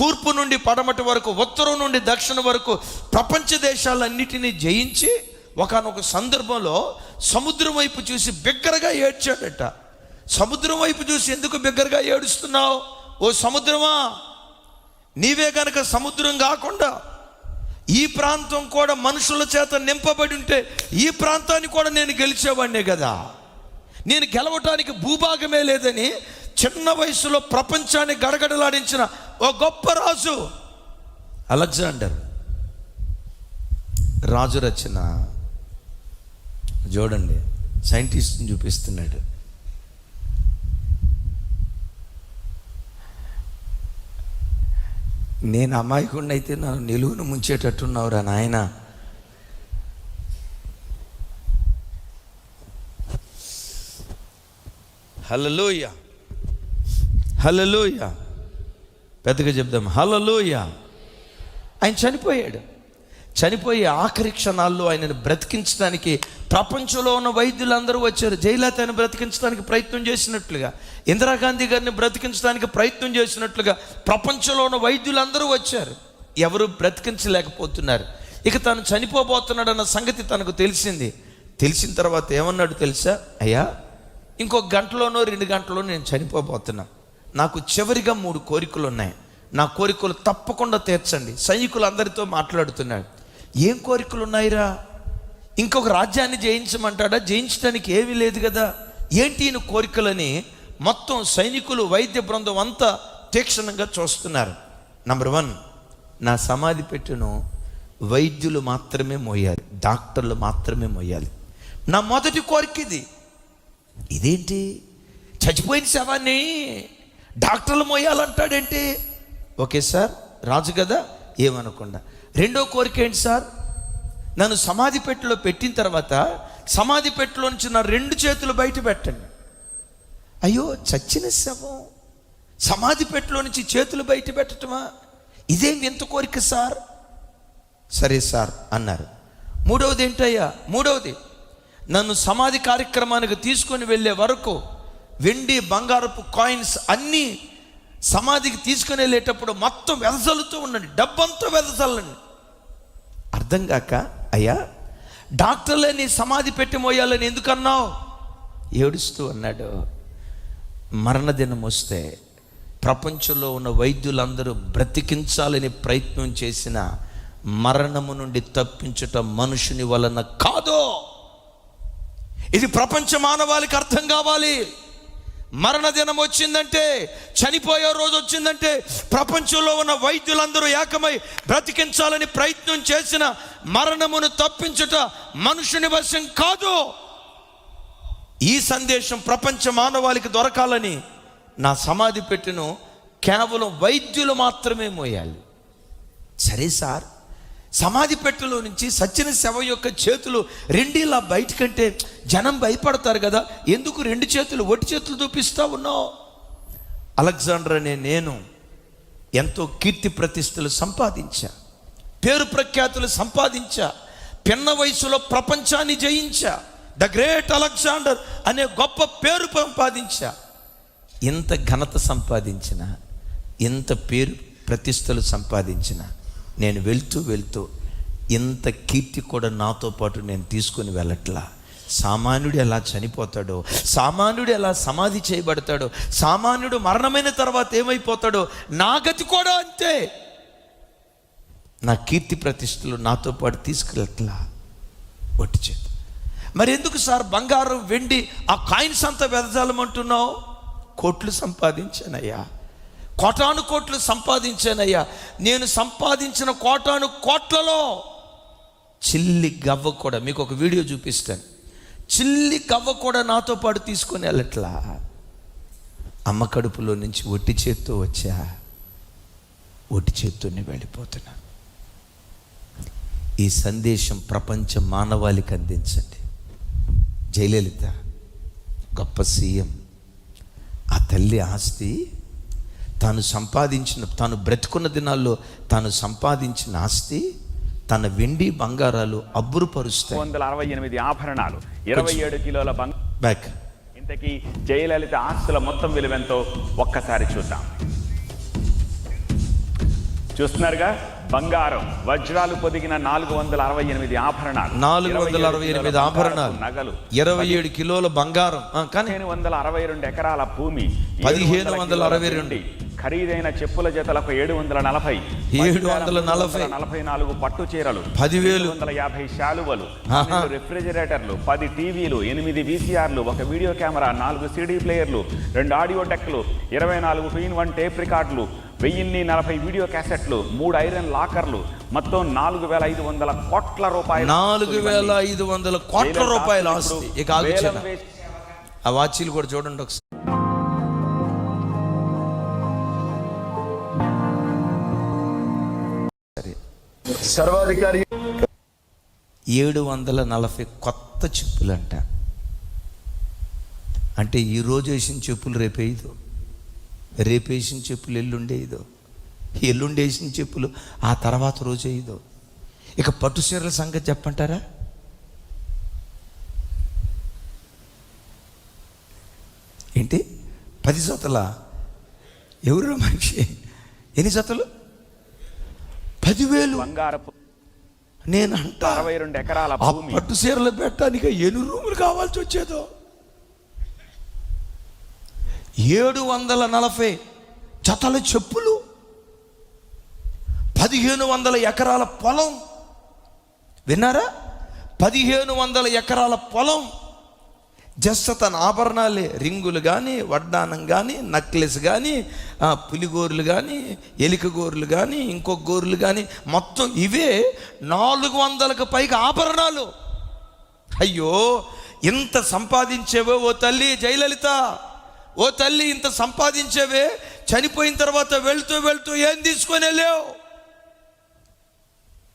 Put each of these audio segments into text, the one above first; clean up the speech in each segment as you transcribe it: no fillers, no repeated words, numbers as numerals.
తూర్పు నుండి పడమటి వరకు, ఉత్తరం నుండి దక్షిణం వరకు ప్రపంచ దేశాలన్నిటినీ జయించి ఒకానొక సందర్భంలో సముద్రం వైపు చూసి బిగ్గరగా ఏడ్చాడట. సముద్రం వైపు చూసి ఎందుకు బిగ్గరగా ఏడుస్తున్నావు? ఓ సముద్రమా, నీవే గనక సముద్రం కాకుండా ఈ ప్రాంతం కూడా మనుషుల చేత నింపబడి ఉంటే ఈ ప్రాంతాన్ని కూడా నేను గెలిచేవాడినే కదా. నేను గెలవటానికి భూభాగమే లేదని చిన్న వయసులో ప్రపంచాన్ని గడగడలాడించిన ఓ గొప్ప రాజు అలెగ్జాండర్ రాజు రచన చూడండి. సైంటిస్ట్ని చూపిస్తున్నాడు. నేను అమాయకుండా అయితే నన్ను నిలువును ముంచేటట్టున్నావురా నాయన. హల్లెలూయా, హల్లెలూయా, పెద్దగా చెప్దాం హల్లెలూయా. ఆయన చనిపోయాడు. చనిపోయి ఆఖరి క్షణాల్లో ఆయనను బ్రతికించడానికి ప్రపంచంలో ఉన్న వైద్యులందరూ వచ్చారు. జయలలిత ఆయన బ్రతికించడానికి ప్రయత్నం చేసినట్లుగా, ఇందిరాగాంధీ గారిని బ్రతికించడానికి ప్రయత్నం చేసినట్లుగా ప్రపంచంలో ఉన్న వైద్యులందరూ వచ్చారు. ఎవరు బ్రతికించలేకపోతున్నారు. ఇక తను చనిపోబోతున్నాడు అన్న సంగతి తనకు తెలిసింది. తెలిసిన తర్వాత ఏమన్నాడు తెలుసా? అయ్యా, ఇంకొక గంటలోనో 2 గంటలో నేను చనిపోబోతున్నా. నాకు చివరిగా 3 కోరికలు ఉన్నాయి. నా కోరికలు తప్పకుండా తీర్చండి. సైనికులందరితో మాట్లాడుతున్నాడు. ఏం కోరికలు ఉన్నాయిరా? ఇంకొక రాజ్యాన్ని జయించమంటాడా? జయించడానికి ఏమీ లేదు కదా. ఏంటి ఈయన కోరికలని మొత్తం సైనికులు, వైద్య బృందం అంతా తీక్షణంగా చూస్తున్నారు. నంబర్ 1, నా సమాధి పెట్టును వైద్యులు మాత్రమే మోయాలి, డాక్టర్లు మాత్రమే మోయాలి. నా మొదటి కోరిక ఇది. ఇదేంటి, చచ్చిపోయిన శవాన్ని డాక్టర్లు మోయాలంటాడేంటి? ఓకే సార్, రాజు కదా, ఏమనకుండా. రెండో కోరిక ఏంటి సార్? నన్ను సమాధి పెట్టెలో పెట్టిన తర్వాత సమాధి పెట్టెలో నుంచి నా 2 చేతులు బయట పెట్టండి. అయ్యో, చచ్చిన శవం సమాధి పెట్టెలో నుంచి చేతులు బయట పెట్టటమా? ఇదేం వింత కోరిక సార్? సరే సార్ అన్నారు. మూడవది ఏంటయ్యా? మూడవది, నన్ను సమాధి కార్యక్రమానికి తీసుకొని వెళ్ళే వరకు వెండి బంగారపు కాయిన్స్ అన్నీ సమాధికి తీసుకుని వెళ్ళేటప్పుడు మొత్తం వెదజల్లుతూ ఉండండి, డబ్బంతా వెదజల్లండి. అర్థం కాక, అయ్యా డాక్టర్లే నీ సమాధి పెట్టి మోయాలని ఎందుకన్నావు? ఏడుస్తూ అన్నాడు, మరణదినం వస్తే ప్రపంచంలో ఉన్న వైద్యులందరూ బ్రతికించాలని ప్రయత్నం చేసిన మరణము నుండి తప్పించటం మనుషుని వలన కాదు. ఇది ప్రపంచ మానవాళికి అర్థం కావాలి. మరణదినం వచ్చిందంటే, చనిపోయే రోజు వచ్చిందంటే ప్రపంచంలో ఉన్న వైద్యులందరూ ఏకమై బ్రతికించాలని ప్రయత్నం చేసిన మరణమును తప్పించుట మనుషుని వశం కాదు. ఈ సందేశం ప్రపంచ మానవాళికి దొరకాలని నా సమాధి పెట్టెను కేవలం వైద్యులు మాత్రమే మోయాలి. సరే సార్, సమాధి పెట్టెలో నుంచి సచ్చిన శవం యొక్క చేతులు 2 ఇలా బయటకంటే జనం భయపడతారు కదా, ఎందుకు 2 చేతులు, ఒట్టి చేతులు చూపిస్తా ఉన్నావు? అలెగ్జాండర్ అనే నేను ఎంతో కీర్తి ప్రతిష్టలు సంపాదించా, పేరు ప్రఖ్యాతులు సంపాదించా, పిన్న వయసులో ప్రపంచాన్ని జయించా, ద గ్రేట్ అలెగ్జాండర్ అనే గొప్ప పేరు సంపాదించా. ఎంత ఘనత సంపాదించిన, ఎంత పేరు ప్రతిష్టలు సంపాదించిన, నేను వెళ్తూ వెళ్తూ ఇంత కీర్తి కూడా నాతో పాటు నేను తీసుకొని వెళ్ళట్లా. సామాన్యుడు ఎలా చనిపోతాడో, సామాన్యుడు ఎలా సమాధి చేయబడతాడో, సామాన్యుడు మరణమైన తర్వాత ఏమైపోతాడో, నా గతి కూడా అంతే. నా కీర్తి ప్రతిష్టలు నాతో పాటు తీసుకెళ్ళట్లా, ఒట్టి చేత. మరి ఎందుకు సార్ బంగారం, వెండి, ఆ కాయిన్స్ అంతా వెదజాలమంటున్నావు? కోట్లు సంపాదించానయ్యా, కోటాను కోట్లు సంపాదించానయ్యా. నేను సంపాదించిన కోటాను కోట్లలో చిల్లి గవ్వ కూడా, మీకు ఒక వీడియో చూపిస్తాను, చిల్లి గవ్వ కూడా నాతో పాటు తీసుకొని వెళ్ళట్లా. అమ్మ కడుపులో నుంచి ఒట్టి చేత్తో వచ్చా, ఒట్టి చేత్తోనే వెళ్ళిపోతున్నా. ఈ సందేశం ప్రపంచ మానవాళికి అందించండి. జయలలిత గొప్ప సీఎం. ఆ తల్లి ఆస్తి తాను సంపాదించిన, తాను బ్రతుకున్న దినాల్లో తాను సంపాదించిన ఆస్తి, తన వెండి బంగారాలు అబ్బురుపరుస్తాయి. 168 ఆభరణాలు, 27 కిలోల బ్యాక్. ఇంతకీ జయలలిత ఆస్తుల మొత్తం విలువెంతో ఒక్కసారి చూద్దాం. చూస్తున్నారుగా, బంగారం, వజ్రాలు పొదిగిన 468 ఆభరణాలు, 468 ఆభరణాలు, నగలు, 27 కిలోల బంగారం, కానీ 1562 ఎకరాల భూమి, 1562 ఖరీదైన చెప్పుల జతలకు 740, 44 పట్టు చీరలు, 10,150 శాలువలు, 12 రిఫ్రిజిరేటర్లు, 10 టీవీలు, 8 VCRలు, 1 వీడియో కెమెరా, 4 CD ప్లేయర్లు, 2 ఆడియో డెక్లు, 24 2-in-1 టేప్ రికార్డులు, 1040 వీడియో క్యాసెట్లు, 3 ఐరన్ లాకర్లు, మొత్తం 4,500 కోట్ల రూపాయలు. 4,500 కోట్ల రూపాయల ఆస్తి. ఇక ఆ వాచీలు కూడా చూడండి ఒకసారి. సర్వాధికారి 740 కొత్త చెప్పులు అంట. అంటే ఈరోజు వేసిన చెప్పులు రేపేదో, రేపు వేసిన చెప్పులు ఎల్లుండేదో, ఎల్లుండి వేసిన చెప్పులు ఆ తర్వాత రోజు వేయదో. ఇక పట్టు చీరల సంగతి చెప్పంటారా? ఏంటి 10 జతలా? ఎవరు మనిషి? ఎన్ని జతలు? 10,000 బంగారపు. నేనంట 62 ఎకరాల ఆ భూమి, పట్టు చీరలు పెట్టడానికి ఎన్ని రూములు కావాల్సి వచ్చేదో. 740 జతల చెప్పులు, 1,500 ఎకరాల పొలం. విన్నారా? 1,500 ఎకరాల పొలం. జస్ట్ తన ఆభరణాలే, రింగులు కానీ, వడ్డానం కానీ, నక్లెస్ కానీ, పులిగోర్లు కానీ, ఎలిక గోర్లు కానీ, ఇంకొక గోర్లు కానీ, మొత్తం ఇవే 400కు పైగా ఆభరణాలు. అయ్యో, ఇంత సంపాదించేవే ఓ తల్లి జయలలిత, ఓ తల్లి ఇంత సంపాదించేవే, చనిపోయిన తర్వాత వెళ్తూ వెళ్తూ ఏం తీసుకొని వెళ్ళావు?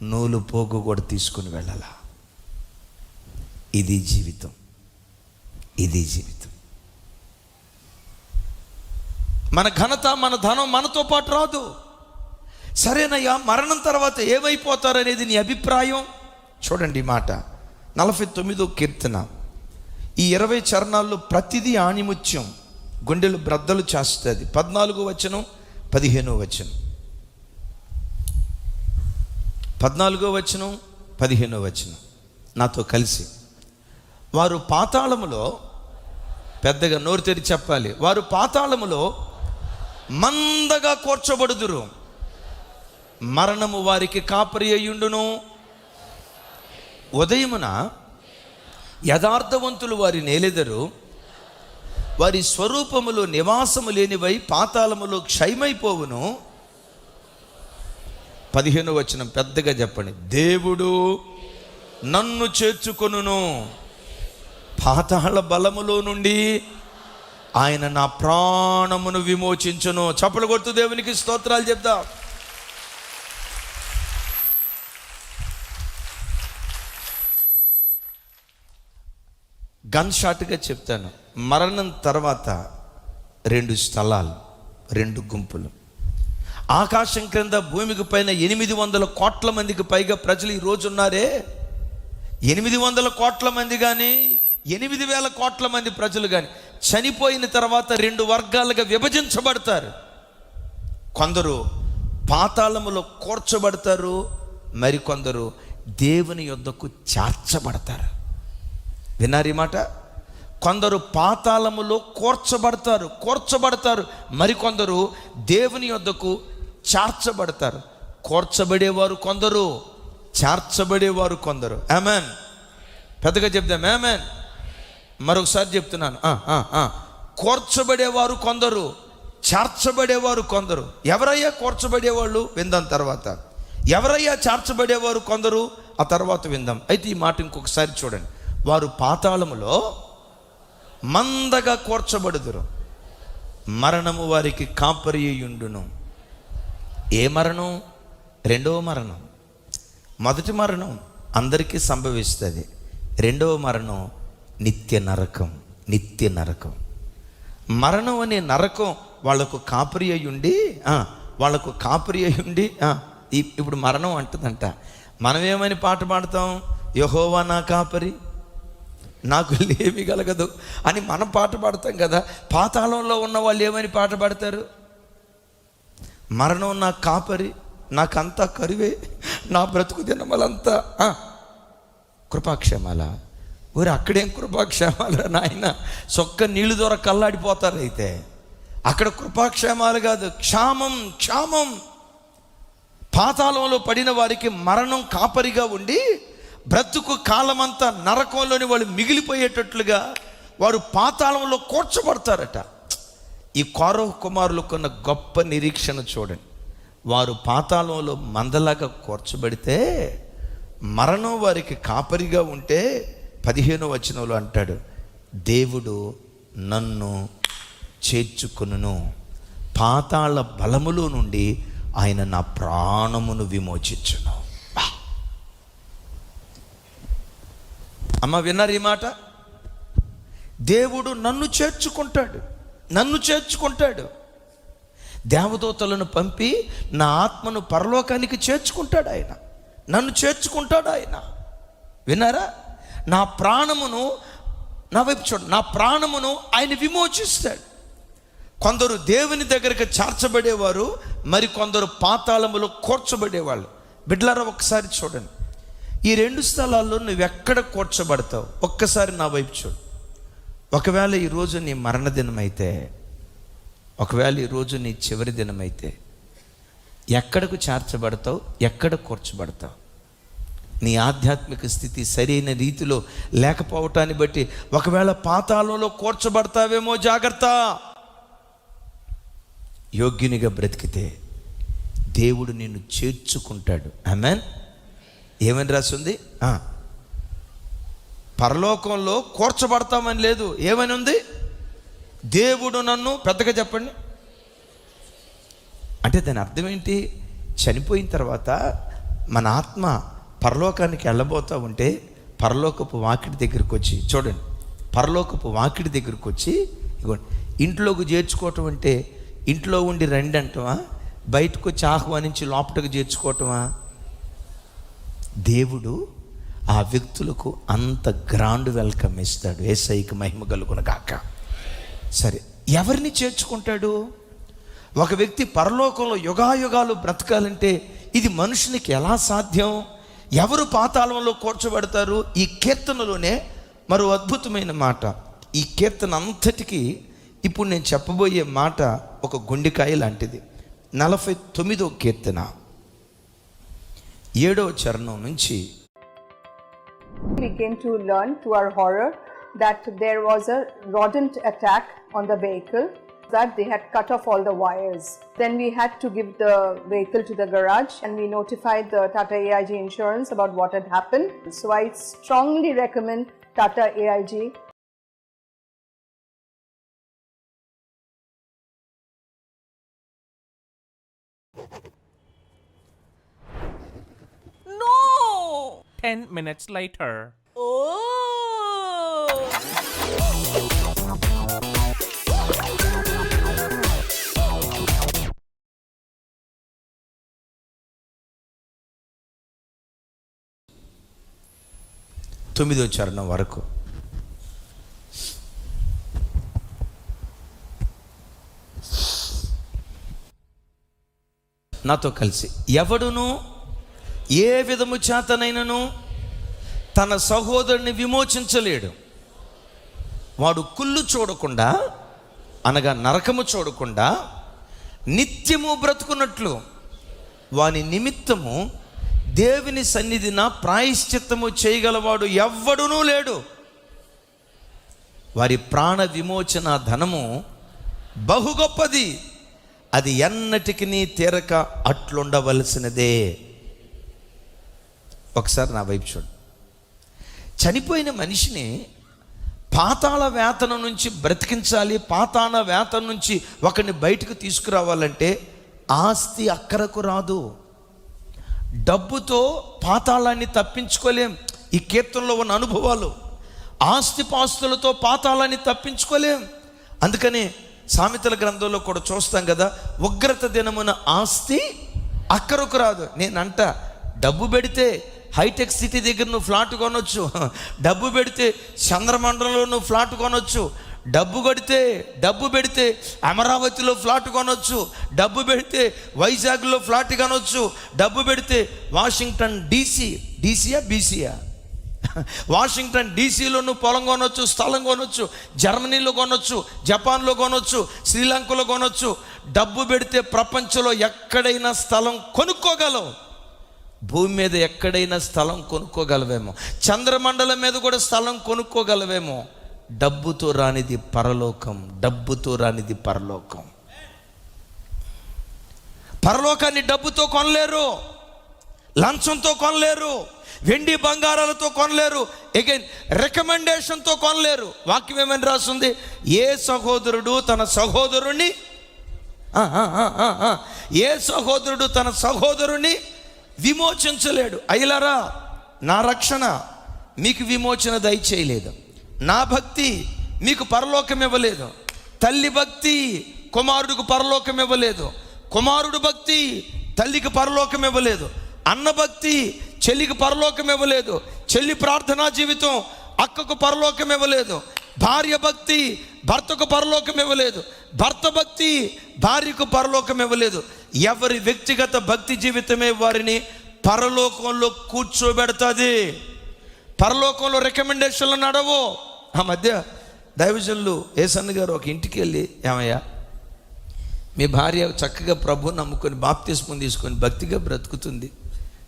నూలు పోగు కూడా తీసుకుని వెళ్ళాలా? ఇది జీవితం, ఇది జీవితం. మన ఘనత, మన ధనం మనతో పాటు రాదు. సరేనయ్యా, మరణం తర్వాత ఏమైపోతారనేది నీ అభిప్రాయం? చూడండి ఈ మాట, 49వ కీర్తన ఈ 20 చరణాల్లో ప్రతిదీ ఆణిముత్యం, గుండెలు బ్రద్దలు చేస్తుంది. 14వ వచనం, 15వ వచనం, 14వ వచనం, 15వ వచనం నాతో కలిసి. వారు పాతాళములో, పెద్దగా నోరు తెరిచి చెప్పాలి, వారు పాతాళములో మందగా కూర్చోబడుదురు, మరణము వారికి కాపరి అయ్యుండును. ఉదయమున యథార్థవంతులు వారి నేలెదరు, వారి స్వరూపములో నివాసము లేనివై పాతాళములో క్షయమైపోవును. 15వ వచనం పెద్దగా చెప్పండి, దేవుడు నన్ను చేర్చుకొనును, పాతాళ బలములో నుండి ఆయన నా ప్రాణమును విమోచించును. చప్పలు కొడుతూ దేవునికి స్తోత్రాలు చెప్దాం. గన్ షాట్గా చెప్తాను, మరణం తర్వాత 2 స్థలాలు, 2 గుంపులు. ఆకాశం క్రింద భూమికి పైన 800 కోట్ల మందికి పైగా ప్రజలు ఈరోజు ఉన్నారే, 800 కోట్ల మంది కానీ 8,000 కోట్ల మంది ప్రజలు కానీ చనిపోయిన తర్వాత 2 వర్గాలుగా విభజించబడతారు. కొందరు పాతాళములో కూర్చోబడతారు, మరికొందరు దేవుని యొద్దకు చేర్చబడతారు. విన్నారు ఈ మాట? కొందరు పాతాళములో కూర్చబడతారు, మరికొందరు దేవుని యొద్దకు చేర్చబడతారు. కూర్చబడేవారు కొందరు, చేర్చబడేవారు కొందరు. ఆమెన్. పెద్దగా చెప్దాం ఆమెన్. మరొకసారి చెప్తున్నాను, కూర్చబడేవారు కొందరు, చేర్చబడేవారు కొందరు. ఎవరయ్యా కూర్చబడేవాళ్ళు? విందాం తర్వాత. ఎవరయ్యా చేర్చబడేవారు? కొందరు. ఆ తర్వాత విందాం. అయితే ఈ మాట ఇంకొకసారి చూడండి, వారు పాతాళములో మందగా కూర్చబడుదురు, మరణము వారికి కాపరి అయ్యుండును. ఏ మరణం? 2వ మరణం. మొదటి మరణం అందరికీ సంభవిస్తుంది, 2వ మరణం నిత్య నరకం. నిత్య నరకం. మరణం అనే నరకం వాళ్ళకు కాపరి అయ్యుండి, ఇప్పుడు మరణం అంటుందంట. మనమేమని పాట పాడతాం? యెహోవా నా కాపరి, నాకు లేమి కలగదు అని మనం పాట పాడతాం కదా. పాతాళంలో ఉన్న వాళ్ళు ఏమని పాట పాడతారు? మరణం నా కాపరి, నాకంతా కరువే, నా బ్రతుకు దినమలంతా కృపాక్షేమాల. ఊరు అక్కడేం కృపాక్షేమాలు నాయన, సొక్క నీళ్లు దూర కల్లాడిపోతారు. అయితే అక్కడ కృపాక్షేమాలు కాదు, క్షామం. క్షామం. పాతాళంలో పడిన వారికి మరణం కాపరిగా ఉండి బ్రతుకు కాలమంతా నరకంలోని వాళ్ళు మిగిలిపోయేటట్లుగా వారు పాతాళంలో కూర్చబడతారట. ఈ కోరహు కుమారులకున్న గొప్ప నిరీక్షణ చూడండి. వారు పాతాళంలో మందలాగా కూర్చబడితే మరణం వారికి కాపరిగా ఉంటే 15వ వచనంలో అంటాడు, దేవుడు నన్ను చేర్చుకొనును, పాతాళ బలములో నుండి ఆయన నా ప్రాణమును విమోచించును. అమ్మ విన్నారు ఈ మాట? దేవుడు నన్ను చేర్చుకుంటాడు, నన్ను చేర్చుకుంటాడు. దేవదూతలను పంపి నా ఆత్మను పరలోకానికి చేర్చుకుంటాడు ఆయన, నన్ను చేర్చుకుంటాడు ఆయన. విన్నారా? నా ప్రాణమును, నా వైపు చూడండి, నా ప్రాణమును ఆయన విమోచిస్తాడు. కొందరు దేవుని దగ్గరికి చేర్చబడేవారు, మరి కొందరు పాతాళములో కూర్చబడేవాళ్ళు. బిడ్డలారా ఒకసారి చూడండి, ఈ 2 స్థలాల్లో నువ్వెక్కడ కూర్చబడతావు? ఒక్కసారి నా వైపు చూడు. ఒకవేళ ఈరోజు నీ మరణ దినమైతే, ఒకవేళ ఈరోజు నీ చివరి దినమైతే ఎక్కడకు చేర్చబడతావు? ఎక్కడ కూర్చబడతావు? నీ ఆధ్యాత్మిక స్థితి సరైన రీతిలో లేకపోవటాన్ని బట్టి ఒకవేళ పాతాళంలో కూర్చబడతావేమో, జాగ్రత్త. యోగ్యునిగా బ్రతికితే దేవుడు నిన్ను చేర్చుకుంటాడు. ఆమేన్. ఏమని రాసింది? పరలోకంలో కూర్చబడతామని లేదు, ఏమని ఉంది? దేవుడు నన్ను, పెద్దగా చెప్పండి. అంటే దాని అర్థం ఏంటి? చనిపోయిన తర్వాత మన ఆత్మ పరలోకానికి వెళ్ళబోతూ ఉంటే పరలోకపు వాకిడి దగ్గరికి వచ్చి, చూడండి, పరలోకపు వాకిడి దగ్గరికి వచ్చి, ఇగోండి, ఇంట్లోకి చేర్చుకోవటం అంటే ఇంట్లో ఉండి రండి అంటవా? బయటకు వచ్చి ఆహ్వానించి లోపలికి చేర్చుకోవటమా? దేవుడు ఆ వ్యక్తులకు అంత గ్రాండ్ వెల్కమ్ ఇస్తాడు. యేసయ్యకి మహిమ కలుగును గాక. సరే, ఎవరిని చేర్చుకుంటాడు? ఒక వ్యక్తి పరలోకంలో యుగాయుగాలు బ్రతకాలంటే ఇది మనుషునికి ఎలా సాధ్యం? ఎవరు పాతాళంలో కూర్చోబెడతారు? ఈ కీర్తనలోనే మరో అద్భుతమైన మాట. ఈ కీర్తన అంతటికీ ఇప్పుడు నేను చెప్పబోయే మాట ఒక గుండెకాయ లాంటిది. 49వ కీర్తన 7వ చరణం నుంచి we came to learn, to our horror, that there was a rodent attack on the vehicle, that they had cut off all the wires. Then we had to give the vehicle to the garage and we notified the Tata AIG insurance about what had happened. So I strongly recommend Tata AIG. No! 10 minutes later. Oh! తొమ్మిదో చరణం వరకు. నాతో కలిసి, ఎవడును ఏ విధము చేతనైనను తన సహోదరుని విమోచించలేడు. వాడు కుళ్ళు చూడకుండా, అనగా నరకము చూడకుండా నిత్యము బ్రతుకున్నట్లు వాని నిమిత్తము దేవుని సన్నిధిన ప్రాయశ్చిత్తము చేయగలవాడు ఎవ్వడునూ లేడు. వారి ప్రాణ విమోచన ధనము బహు గొప్పది, అది ఎన్నటికి తీరక అట్లుండవలసినదే. ఒకసారి నా వైపు చూడు. చనిపోయిన మనిషిని పాతాళ వేతన నుంచి బ్రతికించాలి, పాతాళ వేతన నుంచి ఒకరిని బయటకు తీసుకురావాలంటే ఆస్తి అక్కరకు రాదు. డబ్బుతో పాతాళాన్ని తప్పించుకోలేం. ఈ కీర్తనలో ఉన్న అనుభవాలు, ఆస్తిపాస్తులతో పాతాళాన్ని తప్పించుకోలేం. అందుకనే సామెతల గ్రంథంలో కూడా చూస్తాం కదా, ఉగ్రత దినమున ఆస్తి అక్కరకు రాదు. నేనంట, డబ్బు పెడితే హైటెక్ సిటీ దగ్గర నువ్వు ఫ్లాట్ కొనొచ్చు, డబ్బు పెడితే చంద్రమండలంలో నువ్వు ఫ్లాట్ కొనొచ్చు, డబ్బు కొడితే డబ్బు పెడితే అమరావతిలో ఫ్లాట్ కొనొచ్చు, డబ్బు పెడితే వైజాగ్లో ఫ్లాట్ కొనొచ్చు, డబ్బు పెడితే వాషింగ్టన్ డీసీయా బీసీయా వాషింగ్టన్ డీసీలో నువ్వు పొలం కొనొచ్చు, స్థలం కొనొచ్చు, జర్మనీలో కొనొచ్చు, జపాన్లో కొనొచ్చు, శ్రీలంకలో కొనొచ్చు. డబ్బు పెడితే ప్రపంచంలో ఎక్కడైనా స్థలం కొనుక్కోగలవు. భూమి మీద ఎక్కడైనా స్థలం కొనుక్కోగలవేమో, చంద్రమండలం మీద కూడా స్థలం కొనుక్కోగలవేమో. డబ్బుతో రానిది పరలోకం, డబ్బుతో రానిది పరలోకం. పరలోకాన్ని డబ్బుతో కొనలేరు, లంచంతో కొనలేరు, వెండి బంగారాలతో కొనలేరు, అగైన్ రికమెండేషన్తో కొనలేరు. వాక్యం ఏమని రాస్తుంది? ఏ సహోదరుడు తన సహోదరుని విమోచించలేడు. అయ్యలారా, నా రక్షణ మీకు విమోచన దయచేయలేదు, నా భక్తి మీకు పరలోకం ఇవ్వలేదు, తల్లి భక్తి కుమారుడికి పరలోకం ఇవ్వలేదు, కుమారుడు భక్తి తల్లికి పరలోకం ఇవ్వలేదు, అన్న భక్తి చెల్లికి పరలోకం ఇవ్వలేదు, చెల్లి ప్రార్థనా జీవితం అక్కకు పరలోకం ఇవ్వలేదు, భార్య భక్తి భర్తకు పరలోకం ఇవ్వలేదు, భర్త భక్తి భార్యకు పరలోకం ఇవ్వలేదు. ఎవరి వ్యక్తిగత భక్తి జీవితమే వారిని పరలోకంలో కూర్చోబెడుతుంది. పరలోకంలో రికమెండేషన్లు నడవు. ఆ మధ్య దైవజనులు ఏసన్న గారు ఒక ఇంటికి వెళ్ళి, ఏమయ్యా మీ భార్య చక్కగా ప్రభువుని నమ్ముకొని బాప్తిస్మం తీసుకొని భక్తిగా బ్రతుకుతుంది,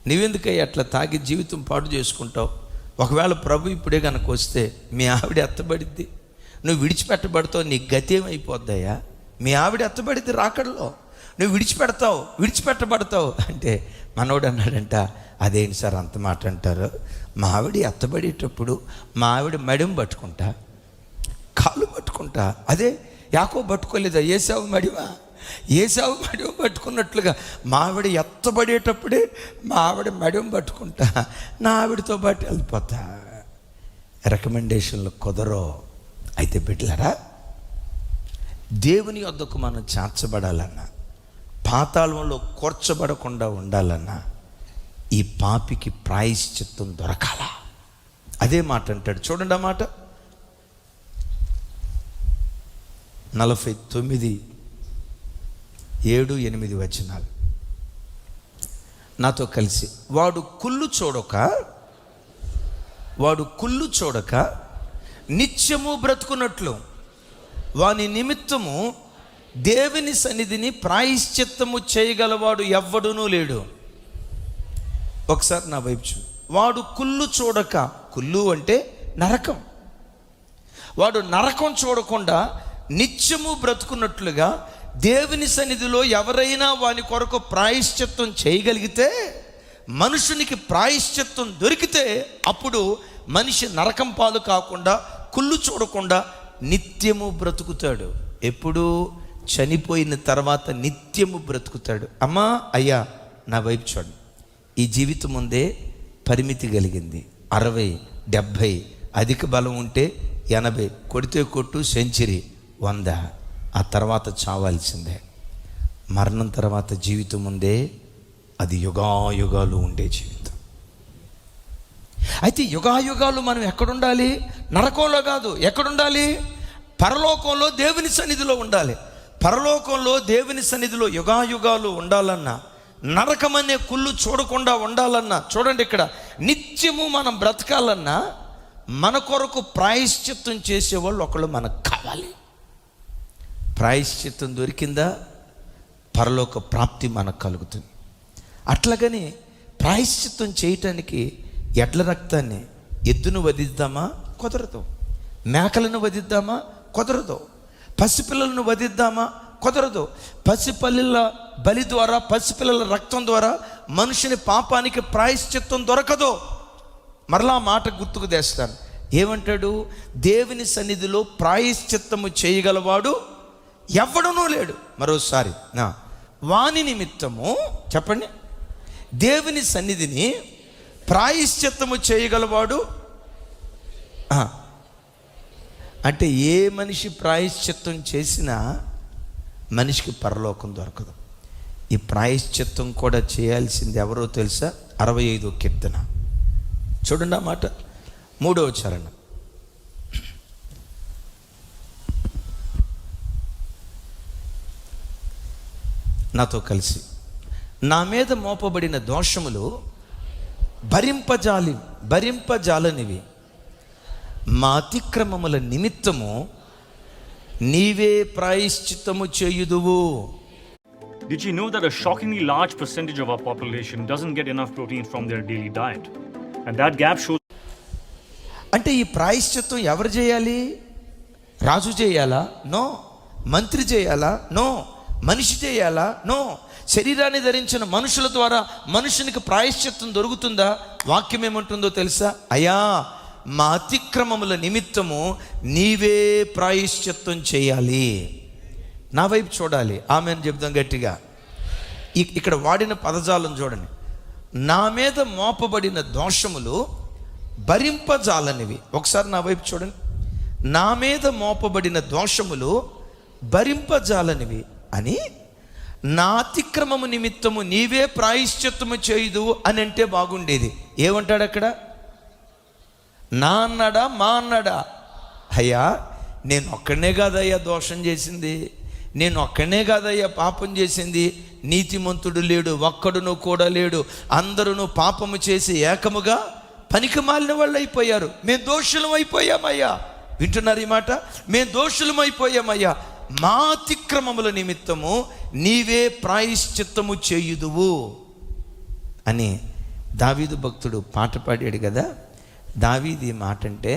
నీవెందుకయ్యా అట్లా తాగి జీవితం పాడు చేసుకుంటావు? ఒకవేళ ప్రభు ఇప్పుడే కనుక వస్తే మీ ఆవిడ ఎత్తబడిద్ది, నువ్వు విడిచిపెట్టబడతావు, నీ గతి ఏమైపోద్దయ్యా? మీ ఆవిడ ఎత్తబడిద్ది రాకడలో, నువ్వు విడిచిపెట్టబడతావు అంటే మనోడు అన్నాడంట, అదేంటి సార్ అంత మాట అంటారు? మా ఆవిడ ఎత్తబడేటప్పుడు మా ఆవిడ మెడెం పట్టుకుంటా, కాళ్ళు పట్టుకుంటా. అదే యాకోబు పట్టుకోలేదా? ఏసావు మెడెం పట్టుకున్నట్లుగా మా ఆవిడ ఎత్తబడేటప్పుడే మా ఆవిడ మెడెం పట్టుకుంటా, నా ఆవిడతో పాటు వెళ్ళిపోతా. రికమెండేషన్లు కుదరో. అయితే బిడ్డలారా, దేవుని వద్దకు మనం చేర్చబడాలన్నా, పాతాళంలో కూర్చబడకుండా ఉండాలన్నా ఈ పాపికి ప్రాయశ్చిత్తం దొరకాల. అదే మాట అంటాడు చూడండి. ఆ మాట 49, 7, 8 వచనాలు నాతో కలిసి. వాడు కుళ్ళు చూడక నిత్యము బ్రతుకున్నట్లు వాని నిమిత్తము దేవుని సన్నిధిని ప్రాయశ్చిత్తము చేయగలవాడు ఎవ్వడునూ లేడు. ఒకసారి నా వైపు చూ. వాడు కుళ్ళు చూడక, కుళ్ళు అంటే నరకం, వాడు నరకం చూడకుండా నిత్యము బ్రతుకున్నట్లుగా దేవుని సన్నిధిలో ఎవరైనా వాని కొరకు ప్రాయశ్చిత్తం చేయగలిగితే, మనుషునికి ప్రాయశ్చిత్తం దొరికితే అప్పుడు మనిషి నరకం పాలు కాకుండా, కుళ్ళు చూడకుండా నిత్యము బ్రతుకుతాడు. ఎప్పుడు? చనిపోయిన తర్వాత నిత్యము బ్రతుకుతాడు. అమ్మా అయ్యా నా వైపు చూడండి. ఈ జీవితం ముందే పరిమితి కలిగింది. 60, 70, అధిక బలం ఉంటే 80, కొడితే కొట్టు సెంచరీ 100, ఆ తర్వాత చావాల్సిందే. మరణం తర్వాత జీవితం ఉందే అది యుగాయుగాలు ఉండే జీవితం. అయితే యుగాయుగాలు మనం ఎక్కడుండాలి? నరకంలో కాదు. ఎక్కడుండాలి? పరలోకంలో దేవుని సన్నిధిలో ఉండాలి. పరలోకంలో దేవుని సన్నిధిలో యుగాయుగాలు ఉండాలన్నా, నరకమనే కుళ్ళు చూడకుండా ఉండాలన్నా, చూడండి ఇక్కడ నిత్యము మనం బ్రతకాలన్నా మన కొరకు ప్రాయశ్చిత్తం చేసేవాళ్ళు ఒకళ్ళు మనకు కావాలి. ప్రాయశ్చిత్తం దొరికిందా పరలోక ప్రాప్తి మనకు కలుగుతుంది. అట్లాగని ప్రాయశ్చిత్తం చేయటానికి ఎడ్ల రక్తాన్ని, ఎద్దును వధిద్దామా? కుదరదు. మేకలను వధిద్దామా? కుదరదు. పసిపిల్లలను వధిద్దామా? కుదరదు. పసిపిల్లల బలి ద్వారా, పసిపిల్లల రక్తం ద్వారా మనుషుని పాపానికి ప్రాయశ్చిత్తం దొరకదు. మరలా మాట గుర్తుకు తెస్తాను. ఏమంటాడు? దేవుని సన్నిధిలో ప్రాయశ్చిత్తము చేయగలవాడు ఎవ్వడనూ లేడు. మరోసారి వాని నిమిత్తము చెప్పండి, దేవుని సన్నిధిని ప్రాయశ్చిత్తము చేయగలవాడు. అంటే ఏ మనిషి ప్రాయశ్చిత్తం చేసినా మనిషికి పరలోకం దొరకదు. ఈ ప్రాయశ్చిత్తం కూడా చేయాల్సింది ఎవరో తెలుసా? 65వ కీర్తన చూడండి. ఆ మాట 3వ చరణం. నాతో కలిసి, నా మీద మోపబడిన దోషములు భరింపజాలనివి, మా అతిక్రమముల నిమిత్తము నీవే ప్రాయశ్చిత్తము చేయుదువు. Did you know that a shockingly large percentage of our population doesn't get enough protein from their daily diet? And that gap shows. అంటే ఈ ప్రాయశ్చిత్తం ఎవరు చేయాలి? రాజు చేయాలా? నో. మంత్రి చేయాలా? నో. మనిషి చేయాలా? నో. శరీరాన్ని ధరించిన మనుషుల ద్వారా మనుషునికి ప్రాయశ్చిత్తం దొరుకుతుందా? వాక్యం ఏమంటుందో తెలుసా? అయ్యా, మా అతిక్రమముల నిమిత్తము నీవే ప్రాయశ్చిత్తం చేయాలి. నా వైపు చూడాలి. ఆమెను చెప్దాం గట్టిగా. ఇక్కడ వాడిన పదజాలం చూడండి. నా మీద మోపబడిన దోషములు భరింపజాలనివి. ఒకసారి నా వైపు చూడండి. నా మీద మోపబడిన దోషములు భరింపజాలనివి అని, నా అతిక్రమము నిమిత్తము నీవే ప్రాయశ్చిత్తము చేయుదు అని అంటే బాగుండేది. ఏమంటాడు అక్కడ? నా అన్నాడా, మా అన్నాడా? అయ్యా, నేను ఒక్కడనే కాదయ్యా దోషం చేసింది, నేను ఒక్కడనే కాదయ్యా పాపం చేసింది, నీతిమంతుడు లేడు, ఒక్కడును కూడా లేడు, అందరూ పాపము చేసి ఏకముగా పనికి మాలిన వాళ్ళు అయిపోయారు. మేము దోషులం అయిపోయామయ్యా. వింటున్నారు ఈ మాట? మేము దోషులం అయిపోయామయ్యా. మా అతిక్రమముల నిమిత్తము నీవే ప్రాయశ్చిత్తము చేయుదువు అని దావీదు భక్తుడు పాట పాడాడు కదా. దావీదు ఈ మాట అంటే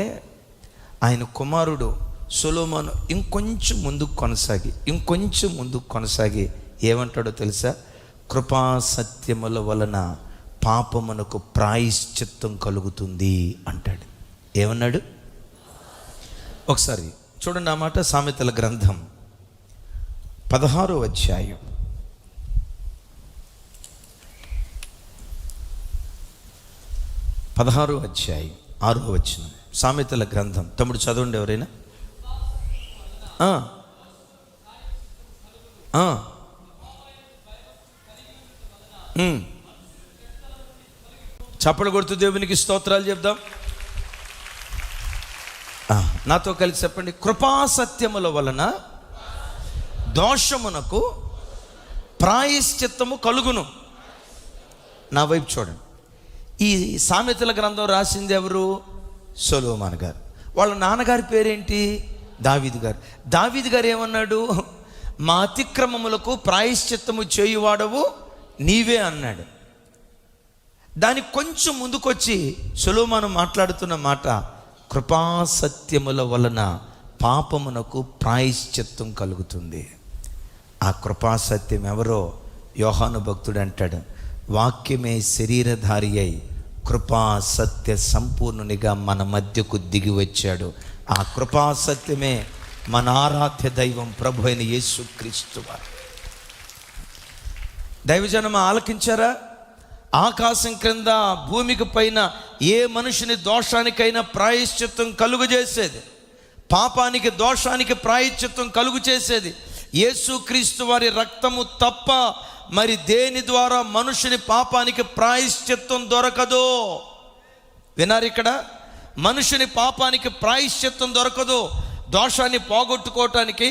ఆయన కుమారుడు సొలొమోను ఇంకొంచెం ముందుకు కొనసాగి ఏమంటాడో తెలుసా? కృపా సత్యముల వలన పాపమునకు ప్రాయశ్చిత్తం కలుగుతుంది అంటాడు. ఏమన్నాడు? ఒకసారి చూడండి ఆ మాట. సామెతల గ్రంథం 16వ అధ్యాయం 6వ వచనం. సామెతల గ్రంథం. తమ్ముడు చదవండి ఎవరైనా. చప్పలు కొడుతూ దేవునికి స్తోత్రాలు చెప్దాం. నాతో కలిసి చెప్పండి. కృపాసత్యముల వలన దోషమునకు ప్రాయశ్చిత్తము కలుగును. నా వైపు చూడండి. ఈ సామెతల గ్రంథం రాసింది ఎవరు? సొలొమోను గారు. వాళ్ళ నాన్నగారి పేరేంటి? దావీదు గారు. దావీదు గారు ఏమన్నాడు? మా అతిక్రమములకు ప్రాయశ్చిత్తము చేయువాడవు నీవే అన్నాడు. దానికి కొంచెం ముందుకొచ్చి సొలొమోను మాట్లాడుతున్న మాట, కృపాసత్యముల వలన పాపమునకు ప్రాయశ్చిత్తం కలుగుతుంది. ఆ కృపాసత్యం ఎవరో? యోహాను భక్తుడు అంటాడు, వాక్యమే శరీరధారి అయి కృపా సత్య సంపూర్ణునిగా మన మధ్యకు దిగి వచ్చాడు. ఆ కృపాసత్యమే మన ఆరాధ్య దైవం ప్రభు అయిన యేసుక్రీస్తు వారు. దైవజనం ఆలకించారా? ఆకాశం క్రింద భూమికి పైన ఏ మనుషుని దోషానికైనా ప్రాయశ్చిత్తం కలుగు చేసేది, పాపానికి దోషానికి ప్రాయశ్చిత్తం కలుగు చేసేది యేసుక్రీస్తు వారి రక్తము తప్ప మరి దేని ద్వారా మనుషుని పాపానికి ప్రాయశ్చిత్తం దొరకదు. వినారు ఇక్కడ? మనుషుని పాపానికి ప్రాయశ్చిత్తం దొరకదు. దోషాన్ని పోగొట్టుకోవటానికి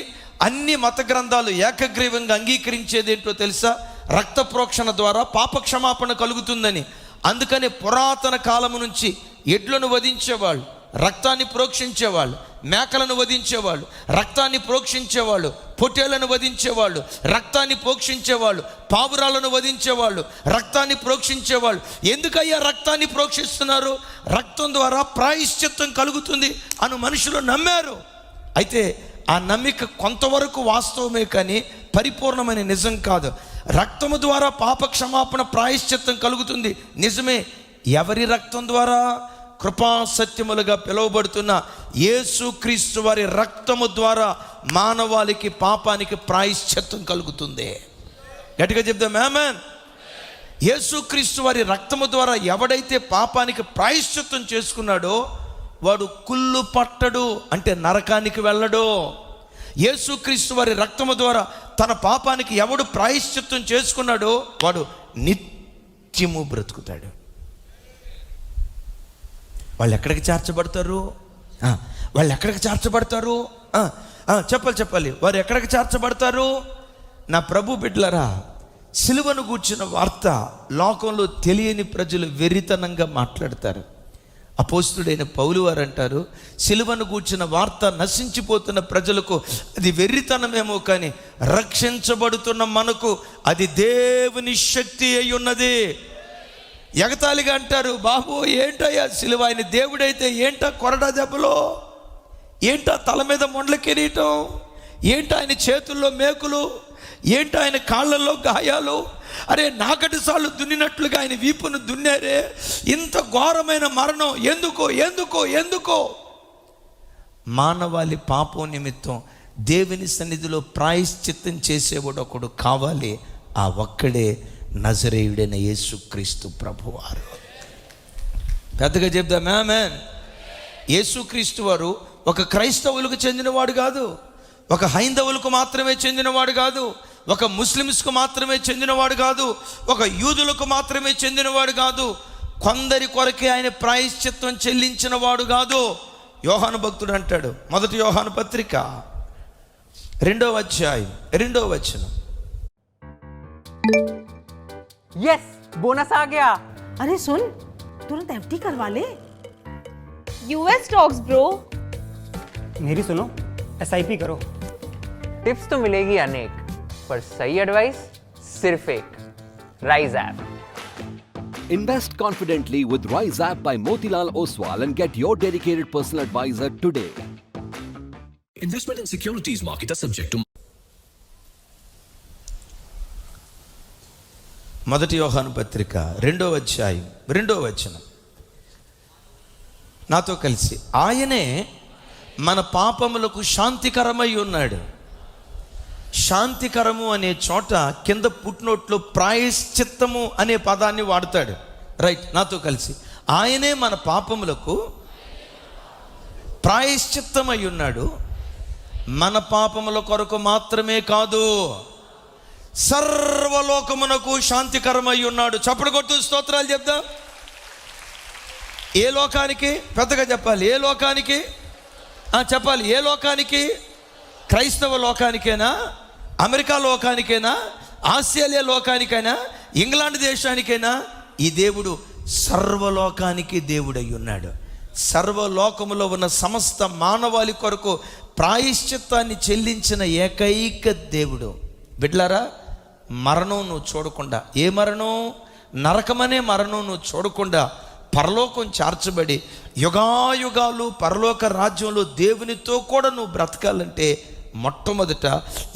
అన్ని మత గ్రంథాలు ఏకగ్రీవంగా అంగీకరించేది ఏంటో తెలుసా? రక్త ప్రోక్షణ ద్వారా పాప క్షమాపణ కలుగుతుందని. అందుకని పురాతన కాలము నుంచి ఎడ్లను వధించేవాళ్ళు, రక్తాన్ని ప్రోక్షించేవాళ్ళు, మేకలను వధించేవాళ్ళు, రక్తాన్ని ప్రోక్షించేవాళ్ళు, పొట్టేళ్లను వధించేవాళ్ళు, రక్తాన్ని ప్రోక్షించేవాళ్ళు, పావురాలను వధించేవాళ్ళు, రక్తాన్ని ప్రోక్షించేవాళ్ళు. ఎందుకయ్యా రక్తాన్ని ప్రోక్షిస్తున్నారు? రక్తం ద్వారా ప్రాయశ్చిత్తం కలుగుతుంది అని మనుషులు నమ్మారు. అయితే ఆ నమ్మిక కొంతవరకు వాస్తవమే కానీ పరిపూర్ణమైన నిజం కాదు. రక్తము ద్వారా పాప క్షమాపణ ప్రాయశ్చిత్తం కలుగుతుంది నిజమే. ఎవరి రక్తం ద్వారా? కృపా సత్యములుగా పిలువబడుతున్న యేసుక్రీస్తు వారి రక్తము ద్వారా మానవాళికి పాపానికి ప్రాయశ్చిత్తం కలుగుతుంది. గట్టిగా చెప్దాం ఆమేన్. యేసుక్రీస్తు వారి రక్తము ద్వారా ఎవడైతే పాపానికి ప్రాయశ్చిత్తం చేసుకున్నాడో వాడు కుళ్ళు పట్టడు, అంటే నరకానికి వెళ్ళడు. యేసుక్రీస్తు వారి రక్తము ద్వారా తన పాపానికి ఎవడు ప్రాయశ్చిత్తం చేసుకున్నాడో వాడు నిత్యము బ్రతుకుతాడు. వాళ్ళు ఎక్కడికి చేర్చబడతారు? వాళ్ళు ఎక్కడికి చేర్చబడతారు? చెప్పాలి. వారు ఎక్కడికి చేర్చబడతారు? నా ప్రభు బిడ్డలరా, సిలువను గూర్చిన వార్త లోకంలో తెలియని ప్రజలు వెర్రితనంగా మాట్లాడతారు. అపోస్తుడైన పౌలు వారు అంటారు, సిలువను గూర్చిన వార్త నశించిపోతున్న ప్రజలకు అది వెర్రితనమేమో, కానీ రక్షించబడుతున్న మనకు అది దేవుని శక్తి అయి ఉన్నది. ఎగతాళిగా అంటారు, బాబు ఏంటయ్యా సిలువ, ఆయన దేవుడైతే ఏంటా కొరడా దెబ్బలో, ఏంటా తల మీద మొండ్ల కిరీటం, ఏంటా ఆయన చేతుల్లో మేకులు, ఏంటో ఆయన కాళ్ళల్లో గాయాలు, అరే నాకటి సార్లు దున్నినట్లుగా ఆయన వీపును దున్నారే, ఇంత ఘోరమైన మరణం ఎందుకో ఎందుకో ఎందుకో? మానవాళి పాపం నిమిత్తం దేవుని సన్నిధిలో ప్రాయశ్చిత్తం చేసేవాడు ఒకడు కావాలి. ఆ ఒక్కడే నజరేయుడైన యేసుక్రీస్తు ప్రభువారు. పెద్దగా చెప్దాం ఆమేన్. యేసుక్రీస్తు వారు ఒక క్రైస్తవులకు చెందినవాడు కాదు, ఒక హైందవులకు మాత్రమే చెందినవాడు కాదు, ఒక ముస్లిమ్స్కు మాత్రమే చెందినవాడు కాదు, ఒక యూదులకు మాత్రమే చెందినవాడు కాదు, కొందరి కొరకే ఆయన ప్రాయశ్చిత్తం చెల్లించిన వాడు కాదు. యోహాను భక్తుడు అంటాడు, 1 యోహాను పత్రిక 2వ అధ్యాయం 2వ వచనం. यस बोनस आ गया। अरे सुन, तुरंत एफडी करवा ले। US stocks bro. मेरी सुनो, एसआईपी करो। टिप्स तो मिलेगी अनेक, पर सही एडवाइस सिर्फ एक, rise app. Invest confidently with Rise app by Motilal Oswal and get your dedicated personal advisor today. Investment in securities market are subject to 1 యోహాను పత్రిక 2వ అధ్యాయం 2వ వచనం. నాతో కలిసి, ఆయనే మన పాపములకు శాంతికరమై ఉన్నాడు. శాంతికరము అనే చోట కింద పుట్నోట్లో ప్రాయశ్చిత్తము అనే పదాన్ని వాడతాడు. రైట్, నాతో కలిసి, ఆయనే మన పాపములకు ప్రాయశ్చిత్తమై ఉన్నాడు. మన పాపముల కొరకు మాత్రమే కాదు, సర్వలోకమునకు శాంతికరమై ఉన్నాడు. చప్పుడు కొట్టు స్తోత్రాలు చెప్దాం. ఏ లోకానికి? పెద్దగా చెప్పాలి. ఏ లోకానికి? చెప్పాలి. ఏ లోకానికి? క్రైస్తవ లోకానికేనా? అమెరికా లోకానికేనా? ఆస్ట్రేలియా లోకానికైనా? ఇంగ్లాండ్ దేశానికైనా? ఈ దేవుడు సర్వలోకానికి దేవుడై ఉన్నాడు. సర్వలోకములో ఉన్న సమస్త మానవాళి కొరకు ప్రాయశ్చిత్తాన్ని చెల్లించిన ఏకైక దేవుడు. బిడ్లారా, మరణం నువ్వు చూడకుండా, ఏ మరణం? నరకమనే మరణం నువ్వు చూడకుండా పరలోకం చార్చబడి యుగాయుగాలు పరలోక రాజ్యంలో దేవునితో కూడా నువ్వు బ్రతకాలంటే మొట్టమొదట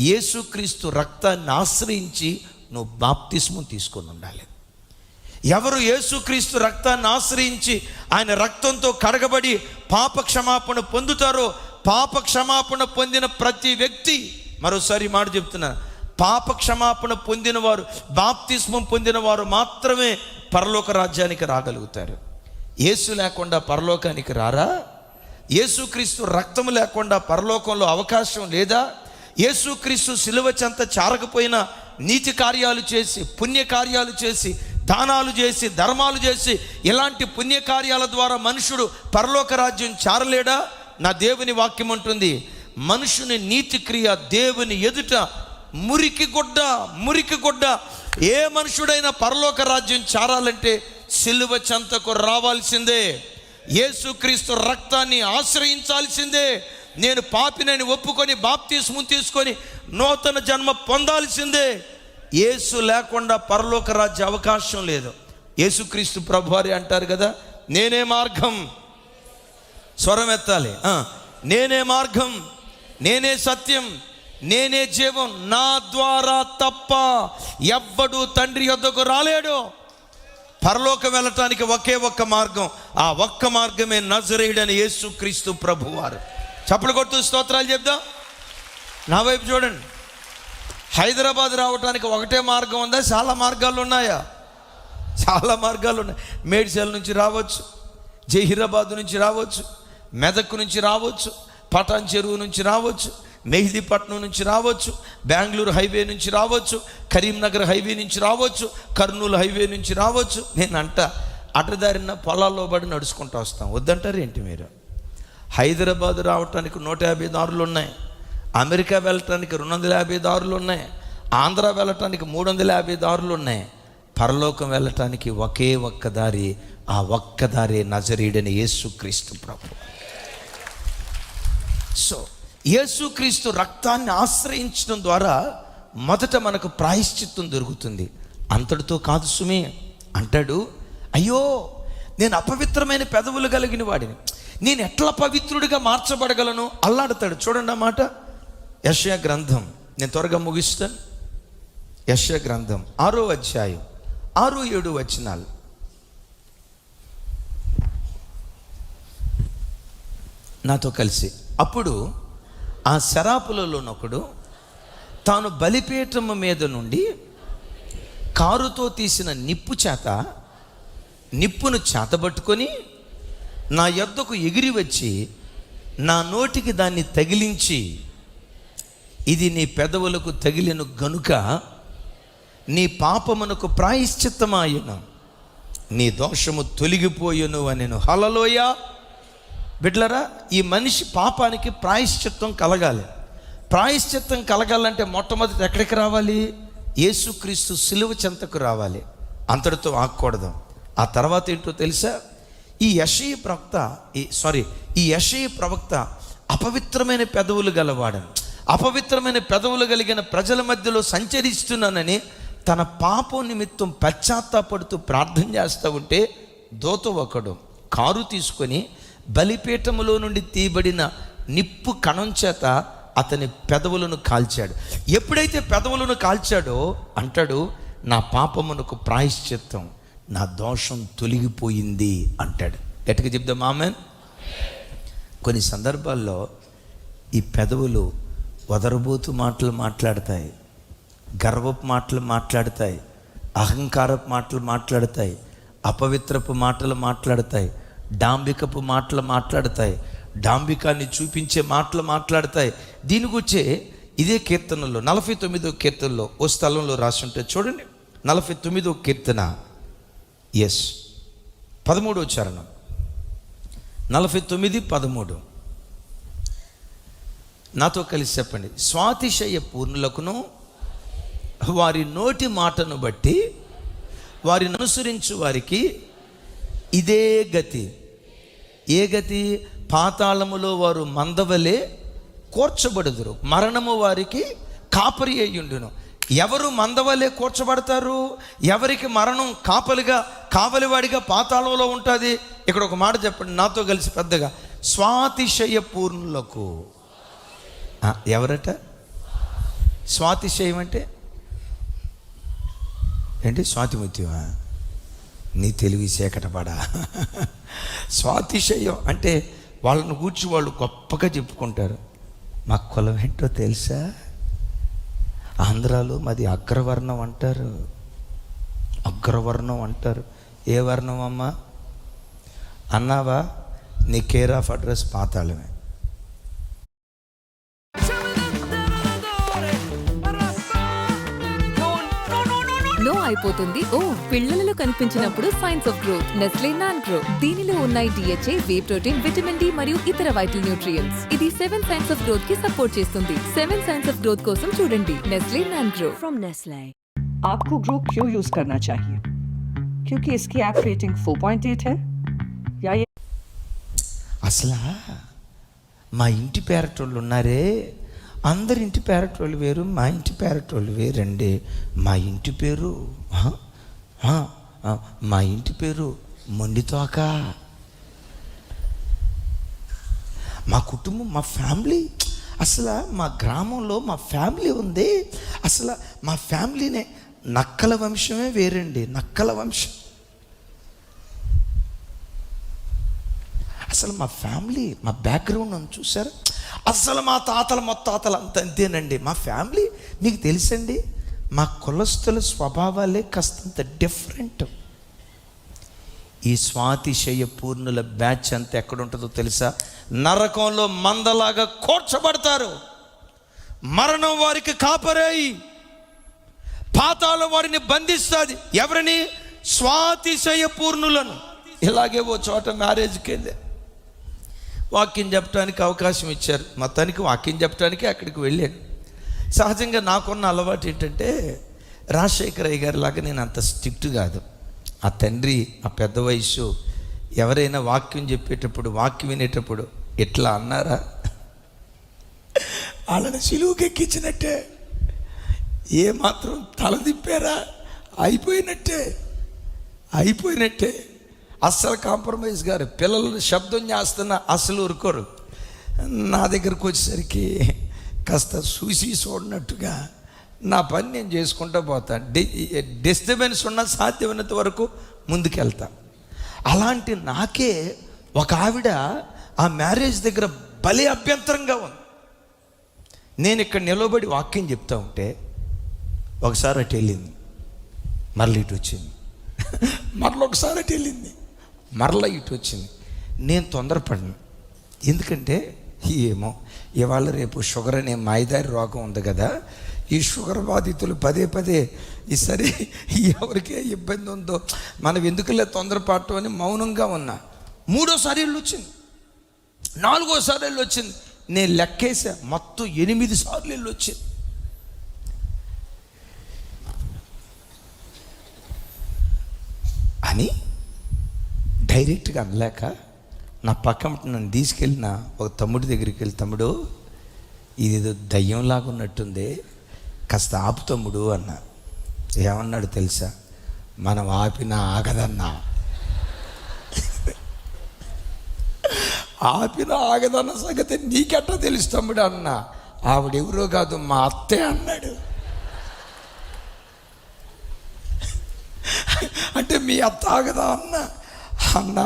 యేసుక్రీస్తు రక్తాన్ని ఆశ్రయించి నువ్వు బాప్తిస్మం తీసుకొని ఉండాలి. ఎవరు యేసుక్రీస్తు రక్తాన్ని ఆశ్రయించి ఆయన రక్తంతో కడగబడి పాప క్షమాపణ పొందుతారో, పాప క్షమాపణ పొందిన ప్రతి వ్యక్తి, మరోసారి మాట చెప్తున్నా, పాప క్షమాపణ పొందిన వారు, బాప్తిస్మం పొందిన వారు మాత్రమే పరలోక రాజ్యానికి రాగలుగుతారు. యేసు లేకుండా పరలోకానికి రారా? యేసుక్రీస్తు రక్తము లేకుండా పరలోకంలో అవకాశం లేదా? యేసుక్రీస్తు సిలువ చెంత చారకపోయినా నీతి కార్యాలు చేసి, పుణ్యకార్యాలు చేసి, దానాలు చేసి, ధర్మాలు చేసి, ఇలాంటి పుణ్యకార్యాల ద్వారా మనుషుడు పరలోక రాజ్యం చారలేడా? నా దేవుని వాక్యం అంటుంది, మనుషుని నీతి క్రియ దేవుని ఎదుట మురికి గుడ్డ. ఏ మనుషుడైనా పరలోక రాజ్యం చారాలంటే సిలువ చెంతకు రావాల్సిందే, యేసుక్రీస్తు రక్తాన్ని ఆశ్రయించాల్సిందే. నేను పాపినని ఒప్పుకొని బాప్తిస్మం తీసుకొని నూతన జన్మ పొందాల్సిందే. యేసు లేకుండా పరలోక రాజ్య అవకాశం లేదు. యేసుక్రీస్తు ప్రభువారి అంటారు కదా, నేనే మార్గం. స్వరం ఎత్తాలి. నేనే మార్గం, నేనే సత్యం, నేనే జీవం, నా ద్వారా తప్ప ఎవ్వడు తండ్రి యొద్దకు రాలేడు. పరలోకం వెళ్ళటానికి ఒకే ఒక్క మార్గం, ఆ ఒక్క మార్గమే నజరేయుడైన యేసుక్రీస్తు ప్రభువారు. చప్పుడు కొట్టు స్తోత్రాలు చెప్దాం. నా వైపు చూడండి. హైదరాబాద్ రావడానికి ఒకటే మార్గం ఉందా? చాలా మార్గాలు ఉన్నాయా? చాలా మార్గాలు ఉన్నాయి. మేడ్చల్ నుంచి రావచ్చు, జహీరాబాద్ నుంచి రావచ్చు, మెదక్ నుంచి రావచ్చు, పటాన్ చెరువు నుంచి రావచ్చు, మెహిదీపట్నం నుంచి రావచ్చు, బెంగళూరు హైవే నుంచి రావచ్చు, కరీంనగర్ హైవే నుంచి రావచ్చు, కర్నూలు హైవే నుంచి రావచ్చు. నేనంట అడ్డదారిన పొలాల్లో పడి నడుచుకుంటూ వస్తాం. వద్దంటారు ఏంటి మీరు? హైదరాబాద్ రావటానికి 150 దారులు ఉన్నాయి, అమెరికా వెళ్ళటానికి 250 దారులు ఉన్నాయి, ఆంధ్ర వెళ్ళటానికి 350 దారులు ఉన్నాయి, పరలోకం వెళ్ళటానికి ఒకే ఒక్క దారి, ఆ ఒక్క దారి నజరీయుడైన యేసుక్రీస్తు ప్రభు. సో యేసుక్రీస్తు రక్తాన్ని ఆశ్రయించడం ద్వారా మొదట మనకు ప్రాయశ్చిత్తం దొరుకుతుంది. అంతటితో కాదు సుమి, అంటాడు, అయ్యో నేను అపవిత్రమైన పెదవులు కలిగిన వాడిని, నేను ఎట్లా పవిత్రుడిగా మార్చబడగలను అల్లాడతాడు. చూడండి అన్నమాట. యెషయా గ్రంథం, నేను త్వరగా ముగిస్తాను. యెషయా గ్రంథం 6వ అధ్యాయం 6-7 వచనాలు. నాతో కలిసి. అప్పుడు ఆ శరాపులలోనొకడు తాను బలిపీఠము మీద నుండి కారుతో తీసిన నిప్పును చేతబట్టుకొని నా యొద్దకు ఎగిరి వచ్చి నా నోటికి దాన్ని తగిలించి, ఇది నీ పెదవులకు తగిలిన గనుక నీ పాపమునకు ప్రాయశ్చిత్తమాయను, నీ దోషము తొలగిపోయెను అనెను. హల్లెలూయా. బిడ్డలారా, ఈ మనిషి పాపానికి ప్రాయశ్చిత్తం కలగాలి. ప్రాయశ్చిత్తం కలగాలంటే మొట్టమొదటి ఎక్కడికి రావాలి? యేసుక్రీస్తు సిలువ చెంతకు రావాలి. అంతటితో ఆగకూడదు. ఆ తర్వాత ఏంటో తెలుసా? ఈ యెషయా ప్రవక్త అపవిత్రమైన పెదవులు గలవాడని, అపవిత్రమైన పెదవులు కలిగిన ప్రజల మధ్యలో సంచరిస్తున్నానని తన పాపం నిమిత్తం పశ్చాత్తాపడుతూ ప్రార్థన చేస్తూ ఉంటే దూత ఒకడు కారు తీసుకొని బలిపీఠములో నుండి తీయబడిన నిప్పు కణం చేత అతని పెదవులను కాల్చాడు. ఎప్పుడైతే పెదవులను కాల్చాడో అంటాడు, నా పాపమునకు ప్రాయశ్చిత్తం, నా దోషం తొలగిపోయింది అంటాడు. గట్టిగా చెప్దాం ఆమేన్. కొన్ని సందర్భాల్లో ఈ పెదవులు వదరబోతు మాటలు మాట్లాడతాయి, గర్వపు మాటలు మాట్లాడతాయి, అహంకారపు మాటలు మాట్లాడతాయి, అపవిత్రపు మాటలు మాట్లాడతాయి, డాంబికపు మాటలు మాట్లాడతాయి, డాంబికాన్ని చూపించే మాటలు మాట్లాడతాయి. దీని గురించే ఇదే కీర్తనలో 49వ కీర్తనలో ఓ స్థలంలో రాసి ఉంటే చూడండి. 49వ కీర్తన 13వ చరణం, 49:13. నాతో కలిసి చెప్పండి. స్వాతిశయ పూర్ణులకును వారి నోటి మాటను బట్టి వారిని అనుసరించు వారికి ఇదే గతి. ఏ గతి? పాతాళములో వారు మందవలే కూర్చబడుదురు, మరణము వారికి కాపరి అయ్యుండును. ఎవరు మందవలే కూర్చబడతారు? ఎవరికి మరణం కావలివాడిగా పాతాళంలో ఉంటుంది? ఇక్కడ ఒక మాట చెప్పండి నాతో కలిసి పెద్దగా. స్వాతిశయ పూర్ణులకు. ఎవరట? స్వాతిశయం అంటే ఏంటి? స్వాతిముత్యమా? నీ తెలివి సేకటపడా. స్వాతిశయం అంటే వాళ్ళను కూర్చి వాళ్ళు గొప్పగా చెప్పుకుంటారు. మా కులం ఏంటో తెలుసా? ఆంధ్రాలో మాది అగ్రవర్ణం అంటారు. అగ్రవర్ణం అంటారు. ఏ వర్ణం అమ్మా అన్నావా? నీ కేర్ ఆఫ్ అడ్రస్ పాతాళమే. నో అయిపోతుంది. పిల్లలలో కనిపించినప్పుడు science of growth Nestle non grow. దీనిలో ఉన్నాయి DHA, whey protein, vitamin D మరియు ఇతర వైటల్ న్యూట్రియంట్స్. ఇది 7 సైన్స్ ఆఫ్ గ్రోత్ కి సపోర్ట్ చేస్తుంది. 7 సైన్స్ ఆఫ్ గ్రోత్ కోసం చూడండి Nestle non grow from Nestle. आपको ग्रो क्यों यूज करना चाहिए? क्योंकि इसकी ऐप रेटिंग 4.8 है या ये అసలు మా ఇంటి పేరటోళ్ళు ఉన్నారే, అందరి ఇంటి పేరటోళ్ళు వేరు, మా ఇంటి పేరటోళ్ళు వేరండి. మా ఇంటి పేరు మొండితోక. మా కుటుంబం, మా ఫ్యామిలీ, అసలు మా గ్రామంలో మా ఫ్యామిలీ ఉంది. అసలు మా ఫ్యామిలీనే నక్కల వంశమే వేరండి, నక్కల వంశం. అసలు మా ఫ్యామిలీ, మా బ్యాక్గ్రౌండ్ అని చూసారా? అసలు మా తాతలు ముత్తాతలు అంతేనండి. మా ఫ్యామిలీ మీకు తెలుసండి, మా కులస్తుల స్వభావాలే కాస్తంత డిఫరెంట్. ఈ స్వాతిశయ పూర్ణుల బ్యాచ్ అంతా ఎక్కడ ఉంటుందో తెలుసా? నరకంలో మందలాగా కూర్చబడతారు. మరణం వారికి కాపరేయి, పాతాళం వారిని బంధిస్తుంది. ఎవరిని? స్వాతిశయ పూర్ణులను. ఇలాగే ఓ చోట మ్యారేజ్కి వెళ్ళే వాక్యం చెప్పడానికి అవకాశం ఇచ్చారు. మొత్తానికి వాక్యం చెప్పడానికి అక్కడికి వెళ్ళాను. సహజంగా నాకున్న అలవాటు ఏంటంటే రాజశేఖర్ అయ్య గారి లాగా నేను అంత స్ట్రిక్ట్ కాదు. ఆ తండ్రి ఆ పెద్ద వయసు ఎవరైనా వాక్యం చెప్పేటప్పుడు వాక్యం వినేటప్పుడు ఎట్లా అన్నారా, వాళ్ళని సిలువుకి ఎక్కించినట్టే, ఏమాత్రం తల తిప్పారా అయిపోయినట్టే. అస్సలు కాంప్రమైజ్ గారు. పిల్లలు శబ్దం చేస్తున్నా అసలు ఊరుకోరు. నా దగ్గరకు వచ్చేసరికి కాస్త చూసి చూడనట్టుగా నా పని నేను చేసుకుంటూ పోతాను. డిస్టర్బెన్స్ ఉన్న సాధ్యమైనంత వరకు ముందుకెళ్తా. అలాంటి నాకే ఒక ఆవిడ ఆ మ్యారేజ్ దగ్గర భలే అభ్యంతరంగా ఉంది. నేను ఇక్కడ నిలబడి వాక్యం చెప్తా ఉంటే ఒకసారి అటు వెళ్ళింది, మరలా ఇటు వచ్చింది, మరలా ఒకసారి అటు వెళ్ళింది, మరలా ఇటు వచ్చింది. నేను తొందరపడను, ఎందుకంటే ఏమో ఇవాళ రేపు షుగర్ అనే మాయదారి రోగం ఉంది కదా, ఈ షుగర్ బాధితులు పదే సరే ఎవరికే ఇబ్బంది ఉందో మనం ఎందుకులే తొందరపాటు అని మౌనంగా ఉన్నా. 3ఓసారి వెళ్ళి వచ్చింది, 4ఓసారి వెళ్ళి వచ్చింది. నేను లెక్కేసా, మొత్తం 8 సార్లు వెళ్ళి వచ్చింది. అని డైరెక్ట్గా అనలేక నా పక్కన నన్ను తీసుకెళ్ళిన ఒక తమ్ముడి దగ్గరికి వెళ్ళి, తమ్ముడు ఇదేదో దయ్యంలాగా ఉన్నట్టుంది, కాస్త ఆపు తమ్ముడు అన్న. ఏమన్నాడు తెలుసా, మనం ఆపినా ఆగదన్నా, ఆపినా ఆగదన్న సంగతి నీకెట్టా తెలుసు తమ్ముడు అన్న. ఆవిడెవరో కాదు, మా అత్తే అన్నాడు. అంటే మీ అత్త ఆగదా అన్నా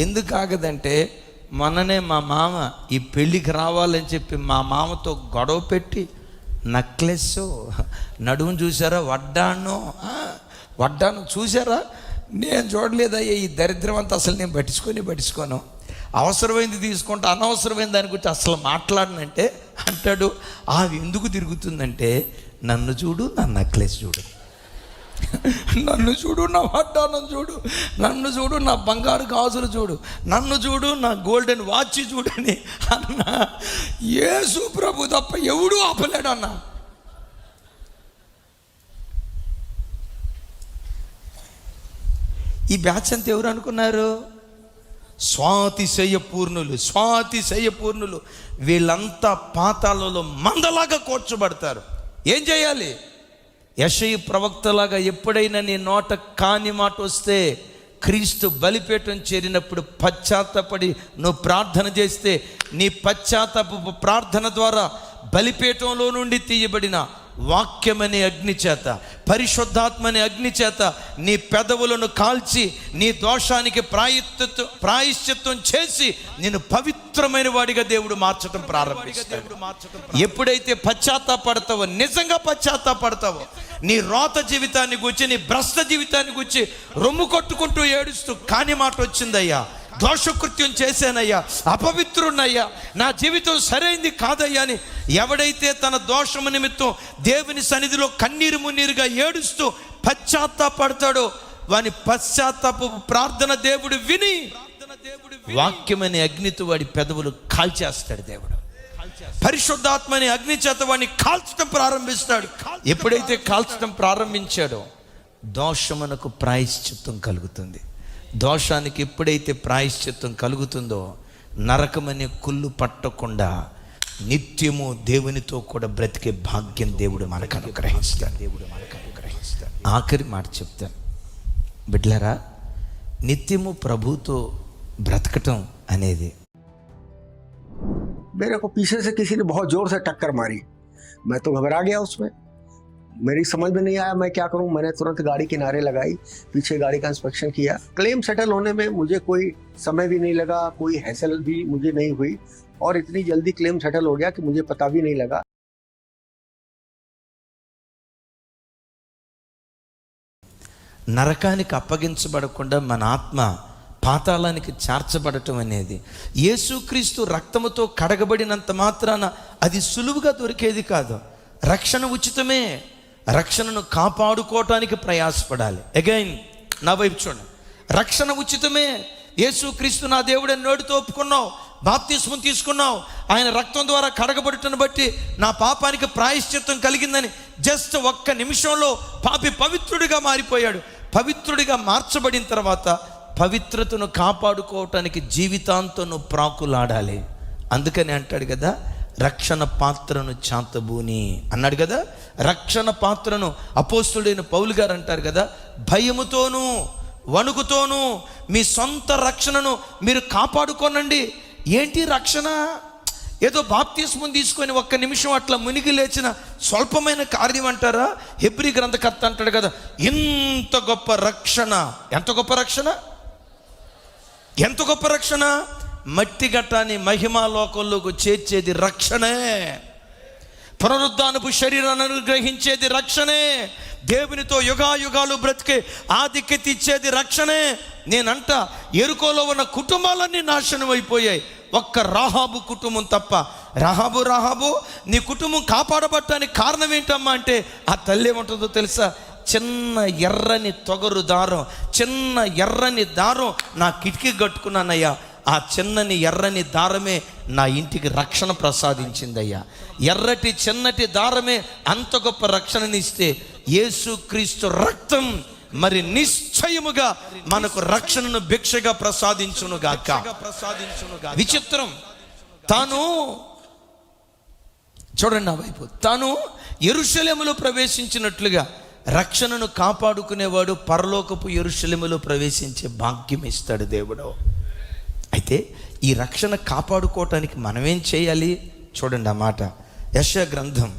ఎందుకు ఆగదంటే, మొన్ననే మా మామ ఈ పెళ్ళికి రావాలని చెప్పి మా మామతో గొడవ పెట్టి నెక్లెస్, నడుము చూసారా, వడ్డాను చూసారా, నేను చూడలేదయ్యా. ఈ దరిద్రం అంతా అసలు నేను పట్టించుకోను, అవసరమైంది తీసుకుంటా, అనవసరమైన దాని గురించి అసలు మాట్లాడనంటే అంటాడు. అవి ఎందుకు తిరుగుతుందంటే, నన్ను చూడు, నా నెక్లెస్ చూడు, నన్ను చూడు, నా వడ్డానం చూడు, నన్ను చూడు, నా బంగారు గాజులు చూడు, నన్ను చూడు, నా గోల్డెన్ వాచ్ చూడని అన్న. యేసు ప్రభు తప్ప ఎవడూ ఆపలేడు అన్న. ఈ బ్యాచ్ అంతా ఎవరు అనుకున్నారు? స్వాతిశయ పూర్ణులు. వీళ్ళంతా పాతాళంలో మందలాగా కూర్చోబడతారు. ఏం చేయాలి? యెషయా ప్రవక్తలాగా ఎప్పుడైనా నీ నోట కాని మాట వస్తే, క్రీస్తు బలిపీఠం చేరినప్పుడు పశ్చాత్తాపడి నువ్వు ప్రార్థన చేస్తే, నీ పశ్చాత్తాప ప్రార్థన ద్వారా బలిపీఠంలో నుండి తీయబడిన వాక్యమనే అగ్ని చేత, పరిశుద్ధాత్మనే అగ్ని చేత నీ పెదవులను కాల్చి నీ దోషానికి ప్రాయశ్చిత్తం చేసి నేను పవిత్రమైన వాడిగా దేవుడు మార్చడం ప్రారంభిస్తాడు. ఎప్పుడైతే పశ్చాత్తాపడతావో, నిజంగా పశ్చాత్తాపడతావో, నీ రోత జీవితాన్ని గురించి, నీ భ్రష్ట జీవితాన్ని గురించి రొమ్ము కొట్టుకుంటూ ఏడుస్తూ, కాని మాట వచ్చిందయ్యా, దోషకృత్యం చేశానయ్యా, అపవిత్రున్నయ్యా, నా జీవితం సరైంది కాదయ్యా అని ఎవడైతే తన దోషము నిమిత్తం దేవుని సన్నిధిలో కన్నీరు మున్నీరుగా ఏడుస్తూ పశ్చాత్తాపడతాడో, వాని పశ్చాత్తాప ప్రార్థన దేవుడు విని వాక్యమనే అగ్నితో వాడి పెదవులు కాల్చేస్తాడు. దేవుడు పరిశుద్ధాత్మని అగ్ని చేత వాడిని కాల్చడం ప్రారంభిస్తాడు. ఎప్పుడైతే కాల్చడం ప్రారంభించాడో దోషమునకు ప్రాయశ్చిత్తం కలుగుతుంది. దోషానికి ఎప్పుడైతే ప్రాయశ్చిత్తం కలుగుతుందో, నరకమనే కుళ్ళు పట్టకుండా నిత్యము దేవునితో కూడా బ్రతికే భాగ్యం దేవుడు మనకు అనుగ్రహిస్తాడు. ఆఖరి మాట చెప్తాను బిడ్డలారా, నిత్యము ప్రభుతో బ్రతకటం అనేది, मेरे को पीछे से किसी ने बहुत जोर से टक्कर मारी, मैं तो घबरा गया उसमें, मेरी समझ में नहीं आया मैं क्या करूं। मैंने तुरंत गाड़ी किनारे लगाई, पीछे गाड़ी का इंस्पेक्शन किया। क्लेम सेटल होने में मुझे कोई समय भी नहीं लगा, कोई हैसल भी मुझे नहीं हुई, और इतनी जल्दी क्लेम सेटल हो गया कि मुझे पता भी नहीं लगा। నరకానికి అప్పగించబడకుండా మన ఆత్మ పాతాళానికి చేర్చబడటం అనేది, యేసుక్రీస్తు రక్తముతో కడగబడినంత మాత్రాన అది సులువుగా దొరికేది కాదు. రక్షణ ఉచితమే, రక్షణను కాపాడుకోవటానికి ప్రయాసపడాలి. అగైన్ నా వైపు చూడండి, రక్షణ ఉచితమే. యేసుక్రీస్తు నా దేవుడని నోటితో ఒప్పుకున్నావు, బాప్తిస్మం తీసుకున్నావు, ఆయన రక్తం ద్వారా కడగబడుటను బట్టి నా పాపానికి ప్రాయశ్చిత్తం కలిగిందని జస్ట్ ఒక్క నిమిషంలో పాపి పవిత్రుడిగా మారిపోయాడు. పవిత్రుడిగా మార్చబడిన తర్వాత పవిత్రతను కాపాడుకోవటానికి జీవితాంతం నువ్వు ప్రాకులాడాలి. అందుకని అంటాడు కదా, రక్షణ పాత్రను చాతబూని అన్నాడు కదా. రక్షణ పాత్రను అపోస్తుడైన పౌలు గారు అంటారు కదా, భయముతోనూ వణుకుతోనూ మీ సొంత రక్షణను మీరు కాపాడుకోనండి. ఏంటి రక్షణ? ఏదో బాప్తిస్మం తీసుకొని ఒక్క నిమిషం అట్లా మునిగి లేచిన స్వల్పమైన కార్యం అంటారా? హెబ్రీ గ్రంథకర్త అంటాడు కదా, ఇంత గొప్ప రక్షణ. ఎంత గొప్ప రక్షణ? ఎంత గొప్ప రక్షణ? మట్టి గట్టాన్ని మహిమాలోకంలోకి చేర్చేది రక్షణే. పునరుద్ధానపు శరీరాన్ని అనుగ్రహించేది రక్షణే. దేవునితో యుగాయుగాలు బ్రతికే ఆధిక్యత ఇచ్చేది రక్షణే. నేనంట ఎరుకోలో ఉన్న కుటుంబాలన్నీ నాశనం అయిపోయాయి, ఒక్క రాహాబు కుటుంబం తప్ప. రాహాబు నీ కుటుంబం కాపాడబట్టడానికి కారణం ఏంటమ్మా అంటే, ఆ తల్లి ఏమంటుందో తెలుసా? చిన్న ఎర్రని తొగరు దారం, చిన్న ఎర్రని దారం నా కిటికీ కట్టుకున్నానయ్యా, ఆ చిన్నని ఎర్రని దారమే నా ఇంటికి రక్షణ ప్రసాదించిందయ్యా. ఎర్రటి చిన్నటి దారమే అంత గొప్ప రక్షణనిస్తే యేసుక్రీస్తు రక్తం మరి నిశ్చయముగా మనకు రక్షణను భిక్షగా ప్రసాదించునుగాక. విచిత్రం, తాను చూడండి నా వైపు, తాను యెరూషలేములో ప్రవేశించినట్లుగా రక్షణను కాపాడుకునేవాడు పరలోకపు యెరూషలేములో ప్రవేశించే భాగ్యం ఇస్తాడు దేవుడు. అయితే ఈ రక్షణ కాపాడుకోవటానికి మనమేం చేయాలి? చూడండి ఆ మాట, యెషయా గ్రంథం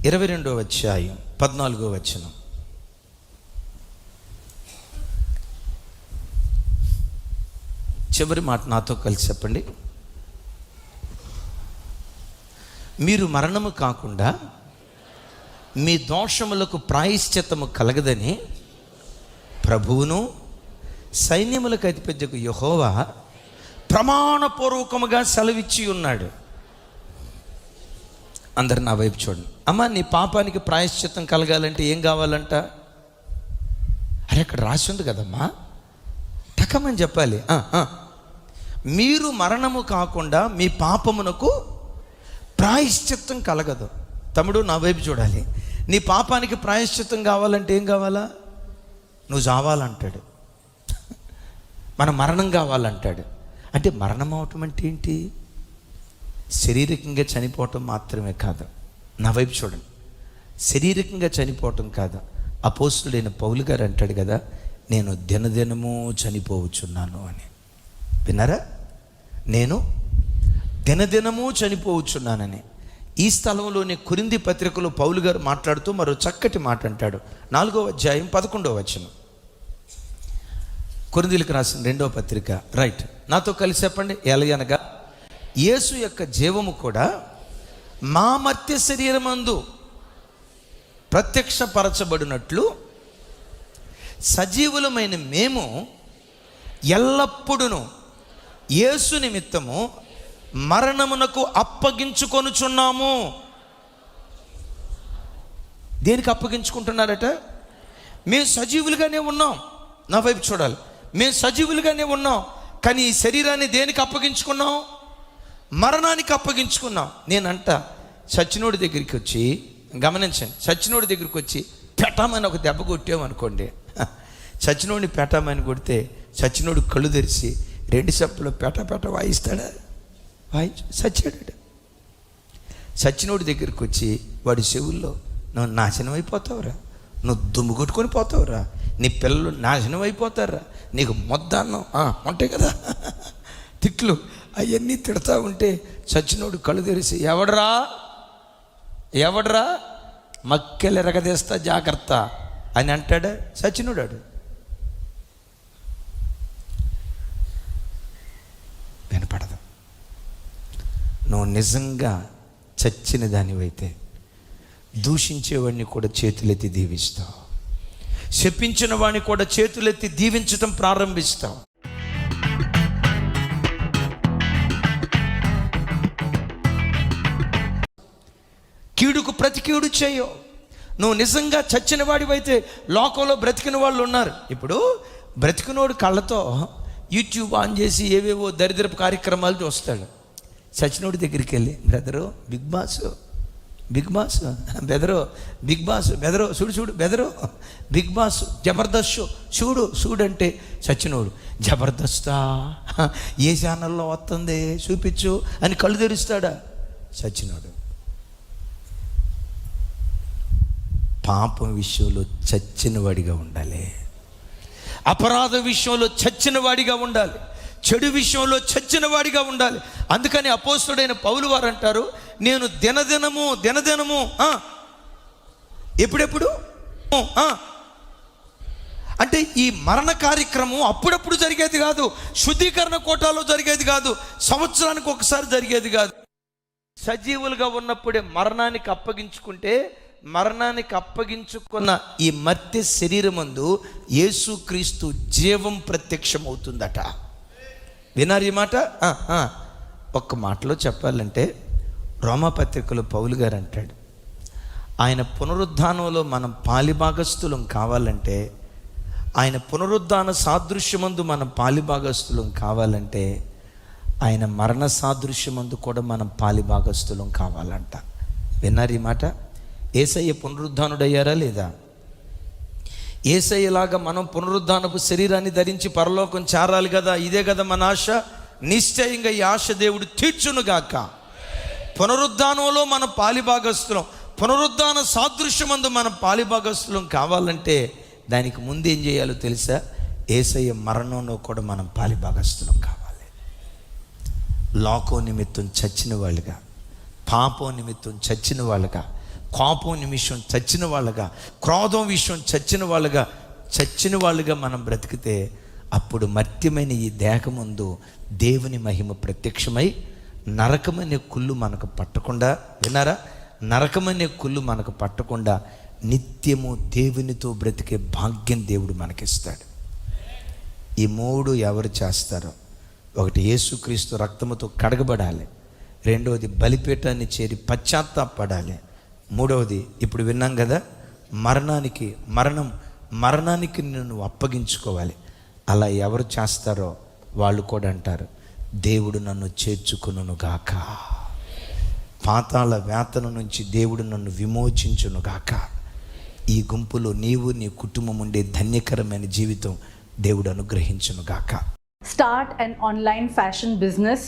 22వ అధ్యాయం 14వ వచనం. చివరి మాట నాతో కలిసి చెప్పండి. మీరు మరణము కాకుండా మీ దోషములకు ప్రాయశ్చిత్తము కలగదని ప్రభువును సైన్యములకు అధిపత్యకు యెహోవా ప్రమాణపూర్వకముగా సెలవిచ్చి ఉన్నాడు. అందరు నా వైపు చూడండి. అమ్మ, నీ పాపానికి ప్రాయశ్చిత్తం కలగాలంటే ఏం కావాలంట? అరే అక్కడ రాసి ఉంది కదమ్మా, టకమని చెప్పాలి. మీరు మరణము కాకుండా మీ పాపమునకు ప్రాయశ్చిత్తం కలగదు. తమ్ముడు నా వైపు చూడాలి. నీ పాపానికి ప్రాయశ్చిత్తం కావాలంటే ఏం కావాలా? నువ్వు చావాలంటాడు. మన మరణం కావాలంటాడు. అంటే మరణం అవటం అంటే ఏంటి? శారీరకంగా చనిపోవటం మాత్రమే కాదు. నా వైపు చూడండి, శారీరకంగా చనిపోవటం కాదు. అపోస్తుడైన పౌలు గారు అంటాడు కదా, నేను దినదినము చనిపోవచ్చున్నాను అని. విన్నారా? నేను దినదినము చనిపోవచ్చున్నానని. ఈ స్థలంలోని కొరింథీ పత్రికలో పౌలు గారు మాట్లాడుతూ మరో చక్కటి మాట అంటాడు. 4వ అధ్యాయం 11వ వచనం. కొరింథీలకు రాసిన 2వ పత్రిక, రైట్, నాతో కలిసి చెప్పండి. ఎలయనగా యేసు యొక్క జీవము కూడా మా మర్త్య శరీరమందు ప్రత్యక్షపరచబడినట్లు సజీవులమైన మేము ఎల్లప్పుడూ యేసు నిమిత్తము మరణమునకు అప్పగించుకొనుచున్నాము. దేనికి అప్పగించుకుంటున్నారట? మేము సజీవులుగానే ఉన్నాం. నా వైపు చూడాలి. మేము సజీవులుగానే ఉన్నాం, కానీ ఈ శరీరాన్ని దేనికి అప్పగించుకున్నాం? మరణానికి అప్పగించుకున్నాం. నేనంట సచ్చినోడి దగ్గరికి వచ్చి, గమనించండి, సచ్చినోడి దగ్గరికి వచ్చి పెట్టామని ఒక దెబ్బ కొట్టామనుకోండి, సచ్చినోడిని పెట్టామని కొడితే సచ్చినోడు కళ్ళు తెరిచి 2 చెప్పులు పెట్ట వాయిస్తాడా? సచ్చాడు. సచ్చినోడి దగ్గరికి వచ్చి వాడి చెవుల్లో, నువ్వు నాశనం అయిపోతావురా, నువ్వు దుమ్ము కొట్టుకొని పోతావురా, నీ పిల్లలు నాశనం అయిపోతారా, నీకు మొద్దాన్నం ఉంటాయి కదా తిట్లు, అవన్నీ తిడతా ఉంటే సచ్చినోడు కళ్ళు తెరిచి, ఎవడరా మక్కెలు ఎరగదేస్తా జాగ్రత్త అని అంటాడా? సచ్చినోడాడు. వినపడదు. నువ్వు నిజంగా చచ్చిన దానివైతే దూషించేవాడిని కూడా చేతులెత్తి దీవిస్తావు, శపించిన వాడిని కూడా చేతులెత్తి దీవించటం ప్రారంభిస్తావు. కీడుకు ప్రతి కీడు చేయవు. నువ్వు నిజంగా చచ్చిన వాడివైతే లోకంలో బ్రతికిన వాళ్ళు ఉన్నారు. ఇప్పుడు బ్రతికినోడు కళ్ళతో యూట్యూబ్ ఆన్ చేసి ఏవేవో దరిద్రపు కార్యక్రమాలు చూస్తాడు. సచినోడి దగ్గరికి వెళ్ళి, బ్రదరు బిగ్ బాస్ బెదరో, బిగ్ బాస్ బెదరో, చూడు బెదరో, బిగ్ బాస్ జబర్దస్త్ చూడు అంటే సచినోడు జబర్దస్తా ఏ ఛానల్లో వస్తుంది చూపించు అని కళ్ళు తెరుస్తాడా? సచినోడు పాపం విషయంలో చచ్చిన వాడిగా ఉండాలి, అపరాధ విషయంలో చచ్చిన వాడిగా ఉండాలి, చెడు విషయంలో చచ్చిన వాడిగా ఉండాలి. అందుకని అపోస్తుడైన పౌలు వారు అంటారు, నేను దినదినము ఎప్పుడెప్పుడు అంటే ఈ మరణ కార్యక్రమం అప్పుడప్పుడు జరిగేది కాదు, శుద్ధీకరణ కోటాలో జరిగేది కాదు, సంవత్సరానికి ఒకసారి జరిగేది కాదు. సజీవులుగా ఉన్నప్పుడే మరణానికి అప్పగించుకున్న ఈ మర్త్య శరీరమందు యేసుక్రీస్తు జీవం ప్రత్యక్షమవుతుందట. వినారు ఈ మాట? ఒక్క మాటలో చెప్పాలంటే రోమాపత్రికలో పౌలు గారు అంటాడు, ఆయన పునరుద్ధానంలో మనం పాలిభాగస్థులం కావాలంటే, ఆయన పునరుద్ధాన సాదృశ్యమందు మనం పాలిభాగస్థులం కావాలంటే, ఆయన మరణ సాదృశ్యమందు కూడా మనం పాలిభాగస్థులం కావాలంట. విన్నారు ఈ మాట? యేసయ్య పునరుద్ధానుడయ్యారా లేదా? యేసయ్యలాగా మనం పునరుద్ధానపు శరీరాన్ని ధరించి పరలోకం చేరాలి కదా. ఇదే కదా మన ఆశ. నిశ్చయంగా ఈ ఆశ దేవుడు తీర్చునుగాక. పునరుద్ధానంలో మనం పాలిభాగస్థులం, పునరుద్ధాన సాదృశ్యమందు మనం పాలిభాగస్థులం కావాలంటే దానికి ముందు ఏం చేయాలో తెలుసా? యేసయ్య మరణంలో కూడా మనం పాలిభాగస్థులం కావాలి. లోకం నిమిత్తం చచ్చిన వాళ్ళుగా, పాపం నిమిత్తం చచ్చిన వాళ్ళుగా, కోపం నిమిషం చచ్చిన వాళ్ళగా, క్రోధం విషయం చచ్చిన వాళ్ళుగా మనం బ్రతికితే అప్పుడు మర్త్యమైన ఈ దేహం ముందు దేవుని మహిమ ప్రత్యక్షమై నరకమనే కుళ్ళు మనకు పట్టకుండా, విన్నారా? నరకమనే కుళ్ళు మనకు పట్టకుండా నిత్యము దేవునితో బ్రతికే భాగ్యం దేవుడు మనకిస్తాడు. ఈ మూడు ఎవరు చేస్తారో, ఒకటి యేసుక్రీస్తు రక్తముతో కడగబడాలి, రెండవది బలిపీఠాన్ని చేరి పశ్చాత్తాపడాలి, మూడవది ఇప్పుడు విన్నాం కదా మరణానికి నువ్వు అప్పగించుకోవాలి. అలా ఎవరు చేస్తారో వాళ్ళు కూడా అంటారు, దేవుడు నన్ను చేర్చుకును గాక, పాతాళ వేతన నుంచి దేవుడు నన్ను విమోచించును గాక. ఈ గుంపులో నీవు నీ కుటుంబం ఉండే ధన్యకరమైన జీవితం దేవుడు అనుగ్రహించును గాక. Start an online fashion business